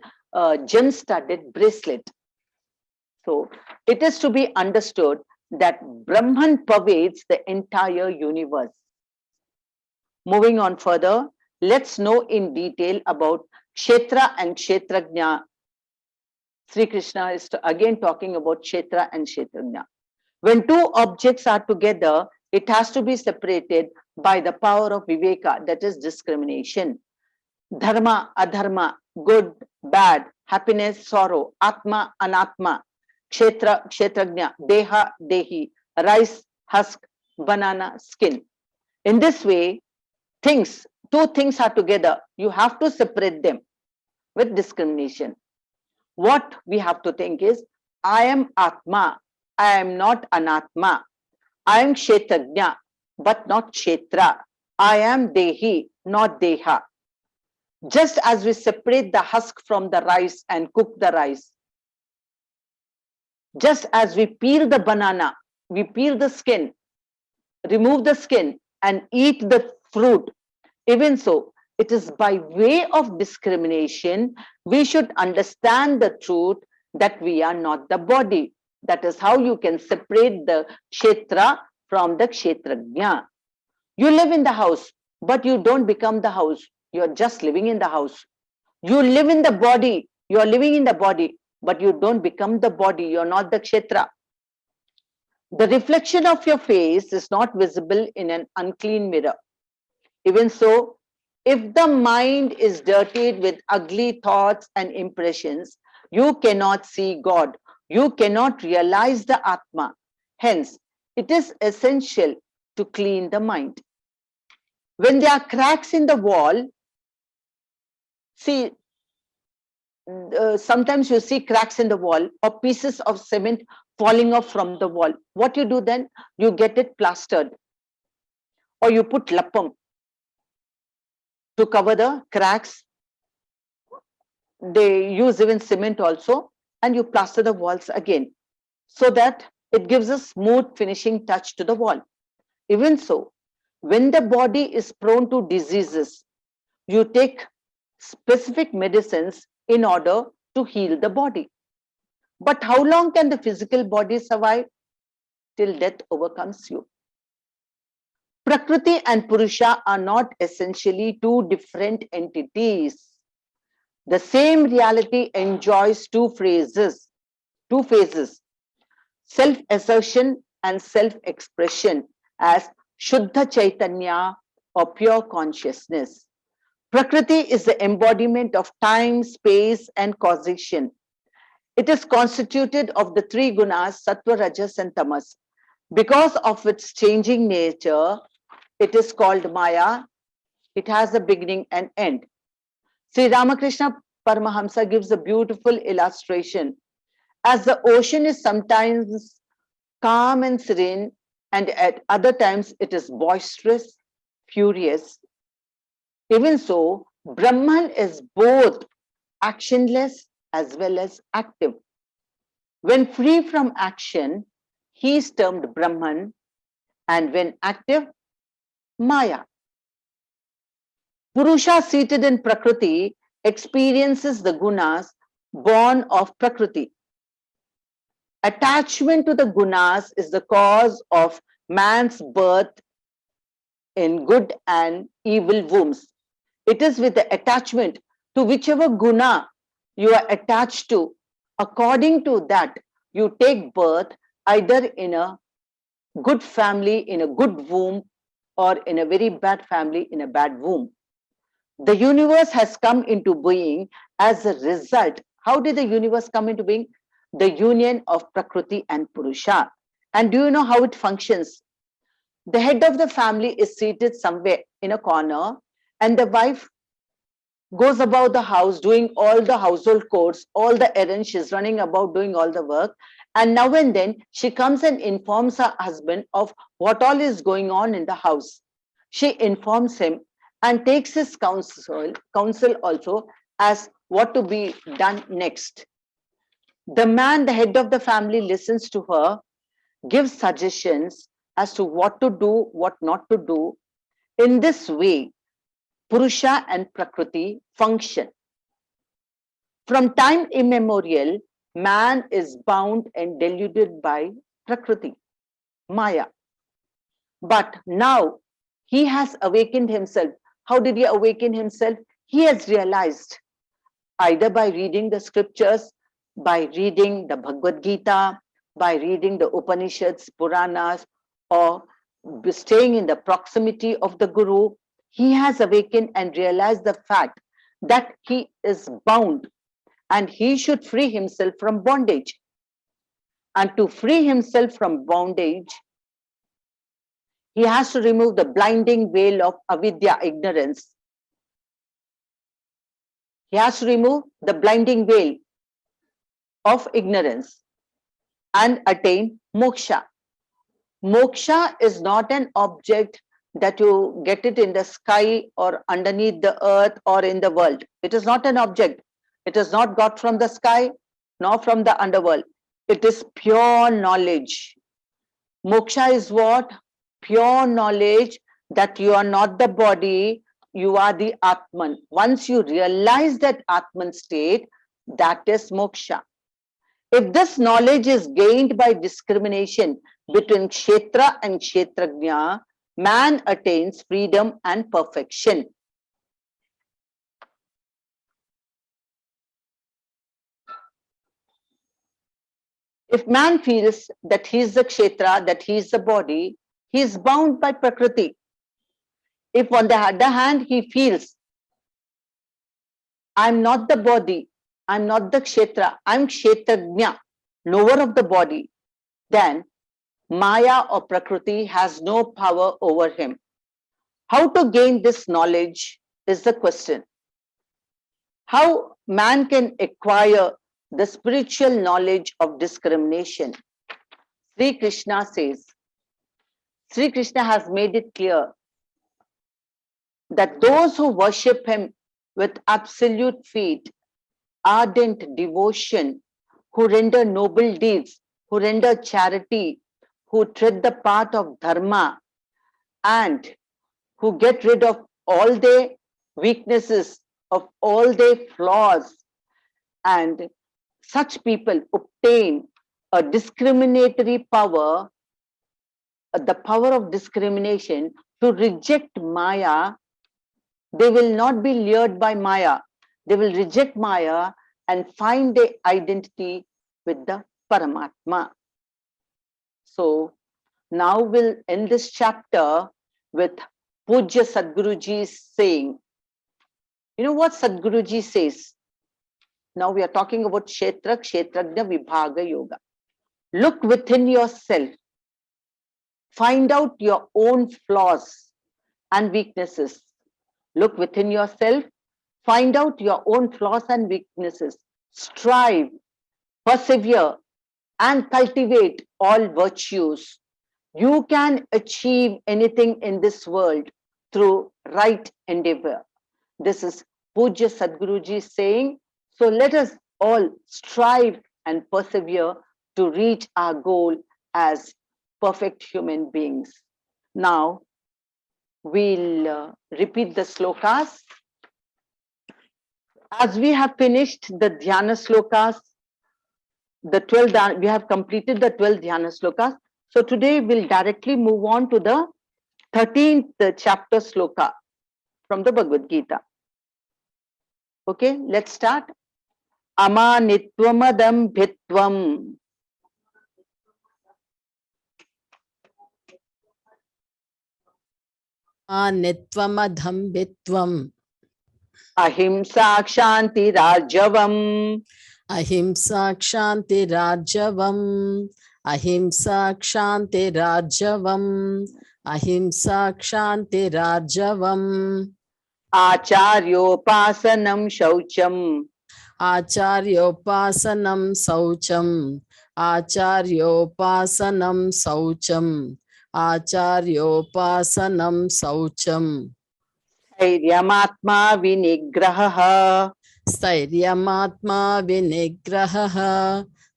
gem-studded bracelet. So it is to be understood that Brahman pervades the entire universe. Moving on further, let's know in detail about Kshetra and Kshetrajna. Sri Krishna is again talking about Kshetra and Kshetrajna. When two objects are together, it has to be separated by the power of viveka, that is discrimination. Dharma, adharma, good, bad, happiness, sorrow, atma, anatma, kshetra, kshetrajna, deha, dehi, rice, husk, banana, skin. In this way, two things are together. You have to separate them with discrimination. What we have to think is, I am atma, I am not anatma. I am kshetrajna, but not kshetra. I am dehi, not deha. Just as we separate the husk from the rice and cook the rice, just as we peel the banana, we peel the skin, remove the skin and eat the fruit, even so, it is by way of discrimination, we should understand the truth that we are not the body. That is how you can separate the kshetra from the kshetrajna. You live in the house, but you don't become the house. You're just living in the house. You live in the body. You're living in the body, but you don't become the body. You're not the kshetra. The reflection of your face is not visible in an unclean mirror. Even so, if the mind is dirtied with ugly thoughts and impressions, you cannot see God. You cannot realize the Atma. Hence, it is essential to clean the mind. When there are cracks in the wall, see, sometimes you see cracks in the wall or pieces of cement falling off from the wall. What you do then? You get it plastered, or you put lappam to cover the cracks. They use even cement also, and you plaster the walls again so that it gives a smooth finishing touch to the wall. Even so, when the body is prone to diseases, you take specific medicines in order to heal the body. But how long can the physical body survive? Till death overcomes you. Prakriti and Purusha are not essentially two different entities. The same reality enjoys two phases, self-assertion and self-expression as Shuddha Chaitanya or pure consciousness. Prakriti is the embodiment of time, space, and causation. It is constituted of the three gunas, Sattva, Rajas, and Tamas. Because of its changing nature, it is called Maya. It has a beginning and end. Sri Ramakrishna Paramahamsa gives a beautiful illustration. As the ocean is sometimes calm and serene, and at other times it is boisterous, furious, even so, Brahman is both actionless as well as active. When free from action, he is termed Brahman, and when active, Maya. Purusha seated in Prakriti experiences the gunas born of Prakriti. Attachment to the gunas is the cause of man's birth in good and evil wombs. It is with the attachment to whichever guna you are attached to, according to that, you take birth either in a good family, in a good womb, or in a very bad family, in a bad womb. The universe has come into being as a result. How did the universe come into being? The union of Prakriti and Purusha. And do you know how it functions? The head of the family is seated somewhere in a corner, and the wife goes about the house doing all the household chores, all the errands. She's running about doing all the work. And now and then she comes and informs her husband of what all is going on in the house. She informs him and takes his counsel also as what to be done next. The man, the head of the family, listens to her, gives suggestions as to what to do, what not to do. In this way, Purusha and Prakriti function. From time immemorial, man is bound and deluded by Prakriti, Maya. But now he has awakened himself. How did he awaken himself? He has realized, either by reading the scriptures, by reading the Bhagavad Gita, by reading the Upanishads, Puranas, or staying in the proximity of the Guru, he has awakened and realized the fact that he is bound and he should free himself from bondage. And to free himself from bondage, he has to remove the blinding veil of avidya, ignorance. He has to remove the blinding veil of ignorance and attain moksha. Moksha is not an object that you get it in the sky or underneath the earth or in the world. It is not an object. It is not got from the sky nor from the underworld. It is pure knowledge. Moksha is what? Pure knowledge that you are not the body, you are the Atman. Once you realize that Atman state, that is moksha. If this knowledge is gained by discrimination between Kshetra and Kshetrajna, man attains freedom and perfection. If man feels that he is the Kshetra, that he is the body, he is bound by Prakriti. If on the other hand he feels, I am not the body, I am not the Kshetra, I am Kshetrajna, knower of the body, then Maya or Prakriti has no power over him. How to gain this knowledge is the question. How man can acquire the spiritual knowledge of discrimination? Sri Krishna says, Sri Krishna has made it clear that those who worship him with absolute faith, ardent devotion, who render noble deeds, who render charity, who tread the path of dharma, and who get rid of all their weaknesses, of all their flaws, and such people obtain a discriminatory power, the power of discrimination to reject Maya. They will not be lured by Maya. They will reject Maya and find their identity with the Paramatma. So now we'll end this chapter with Pujya Sadguruji saying, you know what Sadguruji says? Now we are talking about 𝘴𝘪𝘃 Vibhaga Yoga. Look within yourself. Find out your own flaws and weaknesses. Look within yourself. Find out your own flaws and weaknesses. Strive, persevere, and cultivate all virtues. You can achieve anything in this world through right endeavor. This is Pujya Sadguruji saying, so let us all strive and persevere to reach our goal as perfect human beings. Now, we'll repeat the slokas. As we have finished the dhyana slokas, the 12, we have completed the 12 dhyana slokas. So today we'll directly move on to the 13th chapter sloka from the Bhagavad Gita. Okay, let's start. 𝘰𝑚𝑎 𝑛ित्वमदम्भित्वम् अहिंसा क्षान्ति राजवम् अहिंसा क्षान्तिरार्जवम् अहिंसा क्षान्तिरार्जवम् अहिंसा क्षान्तिरार्जवम् आचार्योपासनं शौचम् आचार्योपासनं शौचम् आचार्योपासनं शौचम् आचार्योपासनं शौचम् स्थैर्यमात्मा विनिग्रहः स्थैर्यमात्मा विनिग्रहः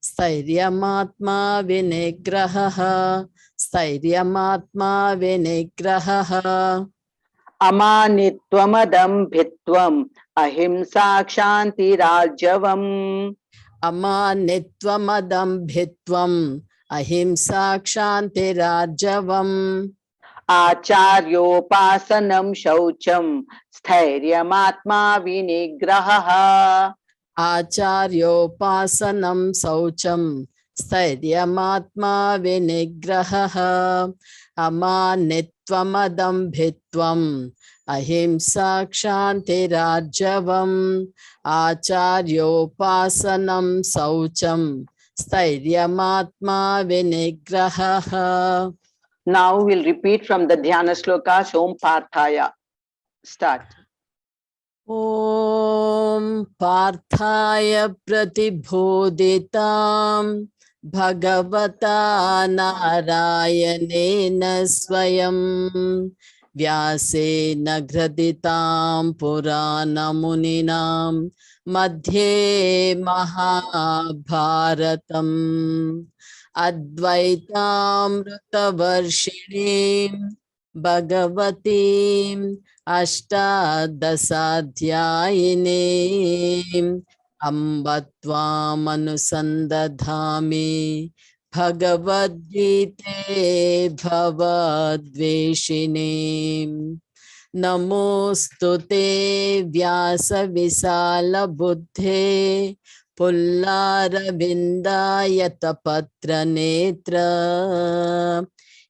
स्थैर्यमात्मा विनिग्रहः स्थैर्यमात्मा विनिग्रहः अमानित्वमदम्भित्वम् अहिंसा क्षान्तिरार्जवम् अमानित्वमदम्भित्वम् अहिंसा क्षान्तिरार्जवम् आचार्योपासनं शौचम् स्थैर्यमात्मा विनिग्रहः आचार्योपासनं शौचम् स्थैर्यमात्मा विनिग्रहः अमानित्वमदम्भित्वम् अहिंसा क्षान्तिरार्जवम् आचार्योपासनं शौचम् स्थैर्यमात्मा विनिग्रहः. Now we'll repeat from the dhyana slokas. Om Parthaya. Start. Om Parthaya Pratibodhitam Bhagavata Narayanena Swayam Vyasena Graditam Purana Muninam Madhye Mahabharatam Advaitaamrutavarshiniim Bhagavatim Ashtadasadhyayinim Ambatvam Anusandadhami Bhagavad Gita Bhavadveshinim Namostute Vyasa Visala Buddhe Pullarabindayatapatra netra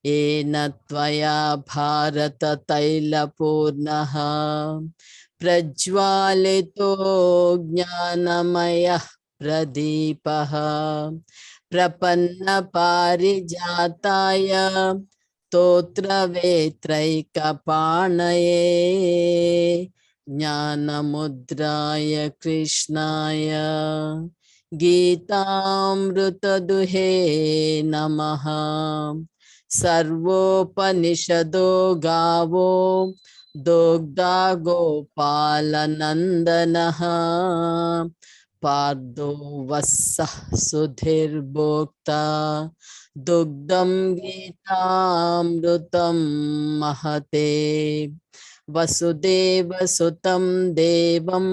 Ena tvaya bharata taila purnaha Prajwalito jnanamaya pradipaha Prapanna parijataya Totra vetraika panaye Jnana mudraya Krishnaya गीतामृतदुहे नमः। सर्वोपनिषदो गावो दुग्धा गोपालनन्दनः। पार्थो वत्सः सुधीर्भोक्ता दुग्धं गीतामृतं महते। वसुदेवसुतं देवं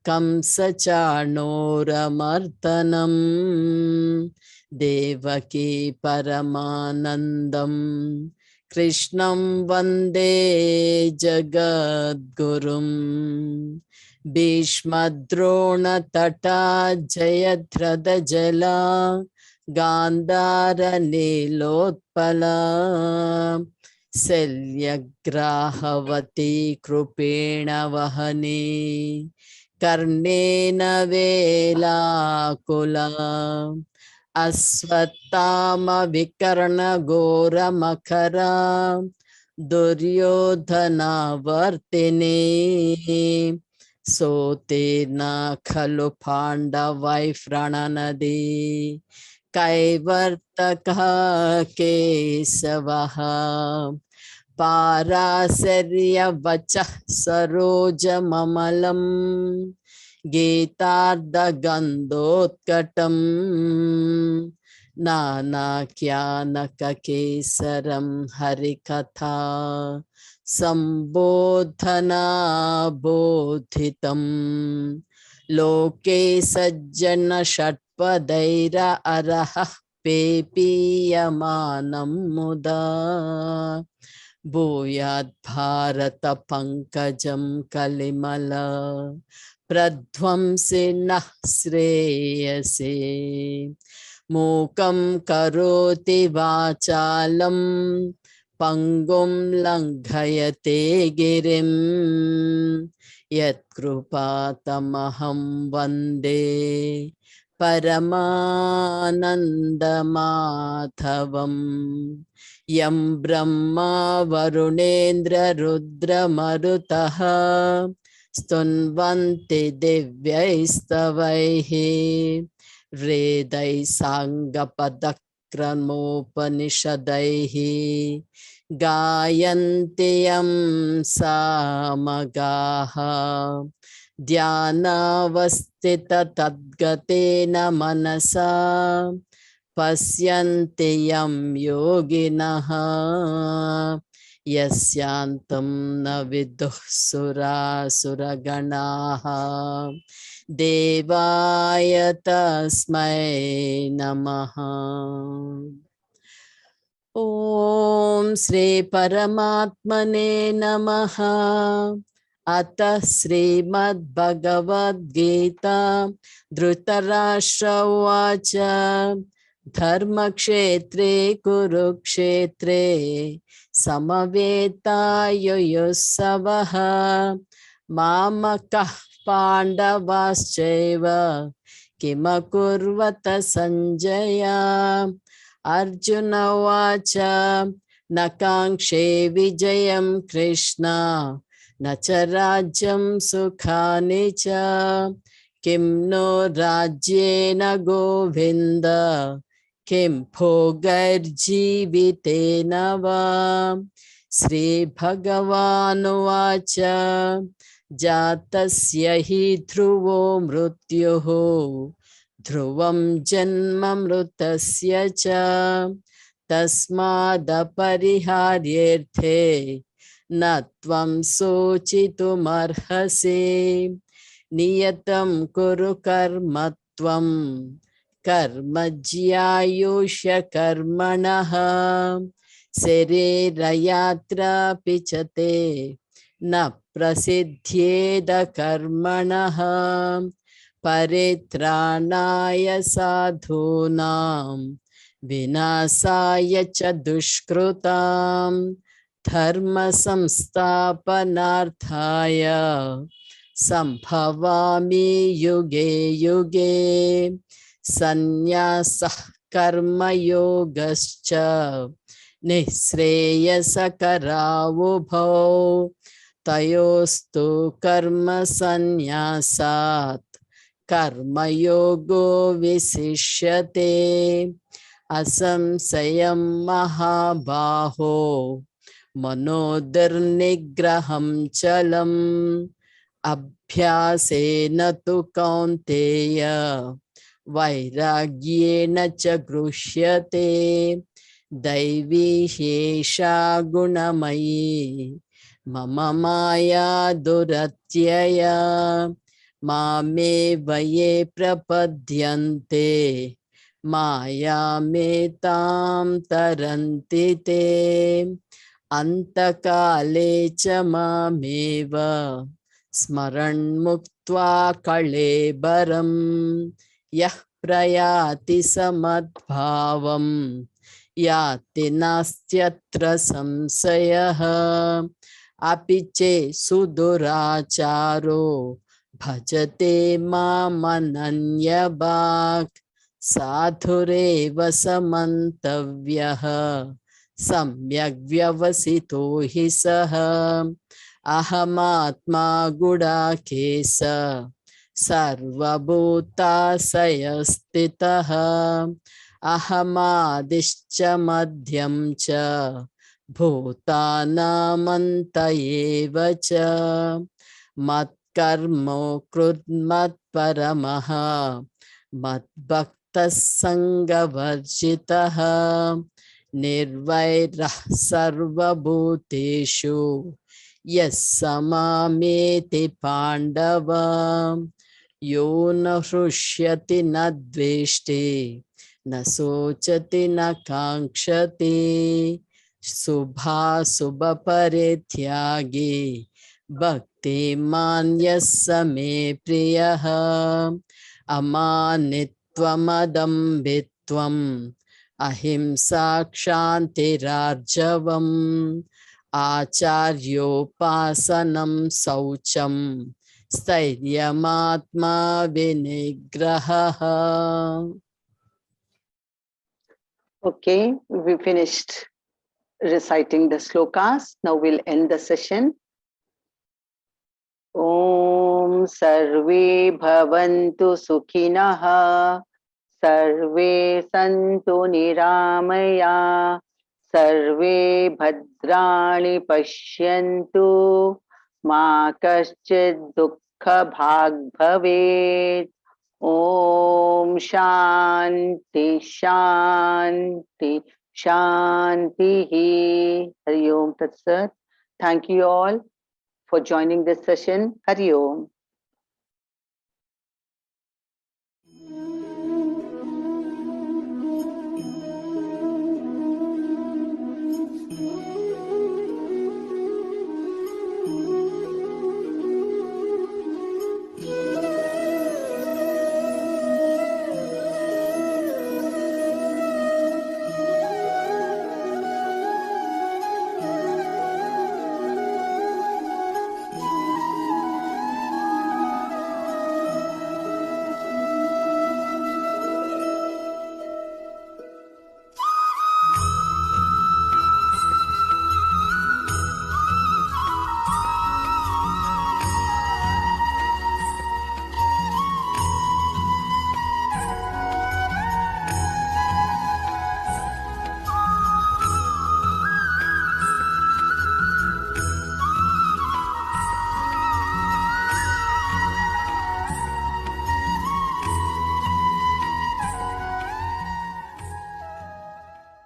कंसचाणूरमर्दनं देवकी परमानन्दं कृष्णं वन्दे जगद्गुरुं। भीष्मद्रोणतटा जयद्रथजला गान्धारनीलोत्पला शल्यग्राहवती कृपेण वहने कर्णेन वेलाकुला। अश्वत्थामविकर्णघोरमकरा दुर्योधनावर्तिने सोतेन खलु पाण्डवैः रणनदी कैवर्तकः केशवः। पाराशर्यवचः सरोजममलं गीतार्धगन्धोत्कटं नानाख्यानककेसरं हरिकथा सम्बोधना बोधितं। लोके सज्जन षट्पदैर अरहः पेपीयमानं मुदा भूयात् भारत पंकजं कलिमल प्रध्वंसिनः श्रेयसे। मूकं करोति वाचालं पंगुं लंघयते गिरिं यत्कृपातमहं वन्दे परमानन्दमाधवम्। यं ब्रह्मा वरुणेन्द्ररुद्रमरुतः स्तुन्वन्ति दिव्यैस्तवैः वेदैः साङ्गपदक्रमोपनिषदैः गायन्ति यं सामगाः। ध्यानावस्थिततद्गतेन मनसा पश्यन्ति यं योगिनः यस्यान्तं न विदुः सुरासुरगणाः। देवाय तस्मै नमः। ॐ श्री परमात्मने नमः। अतः श्रीमद्भगवद्गीता धृतराष्ट्र उवाच धर्मक्षेत्रे कुरुक्षेत्रे समवेतायुयुत्सवः मामकः पाण्डवाश्चैव किमकुर्वत सञ्जय। अर्जुन उवाच न काङ्क्षे विजयं कृष्ण न च राज्यं सुखानि च किं नो राज्येन गोविन्द किं भोगैर्जीवितेन वा। श्रीभगवानुवाच जातस्य हि ध्रुवो मृत्युः ध्रुवं जन्म मृतस्य च तस्मादपरिहार्येऽर्थे न त्वं शोचितुमर्हसि। नियतं कुरु कर्म त्वं कर्म ज्यायुष्य कर्मणः शरीरयात्रापि च ते न प्रसिद्ध्येद कर्मणः। परित्राणाय साधूनां विनाशाय च दुष्कृतां धर्म संस्थापनार्थाय संभवामि युगे युगे। संन्यासः कर्मयोगश्च निःश्रेयसकरावुभौ तयोस्तु कर्म संन्यासात् कर्मयोगो विशिष्यते असंशयं महाबाहो मनोदुर्निग्रहं चलम् अभ्यासेन तु कौन्तेय वैराग्येण च गृह्यते दैवी ह्येषा गुणमयी मम माया दुरत्यया मामेव ये प्रपद्यन्ते मायामेतां तरन्ति ते अन्तकाले च मामेव स्मरन् मुक्त्वा कळेबरं यः प्रयाति समद्भावं याति नास्त्यत्र संशयः अपि चेत् सुदुराचारो भजते मामनन्यभाक् साधुरेव समन्तव्यः सम्यग् व्यवसितो हि सः अहमात्मा गुडाकेश सर्वभूताशयस्थितः अहमादिश्च मध्यं च भूतानामन्त एव च मत्कर्मो कृन्मत्परमः मद्भक्तः सङ्गवर्जितः निर्वैरः सर्वभूतेषु यः स मामेति पाण्डव यो न हृष्यति न द्वेष्टि न शोचति न काङ्क्षति शुभाशुभपरित्यागी भक्तिमान् यः स मे प्रियः अमानित्वमदम्भित्वम् अहिंसा क्षान्तिरार्जवम् आचार्योपासनं शौचं स्थैर्यमात्मा विनिग्रहः. Okay, we finished reciting the slokas. Now we'll end the session. Om Sarve Bhavantu Sukhinah Sarve Santu Niramaya Sarve Bhadrani Pashyantu Ma Kaschid Dukkha Bhag Bhaved. Om Shanti Shanti Shanti. Hari Om Tat Sat. Thank you all for joining this session. Hari Om.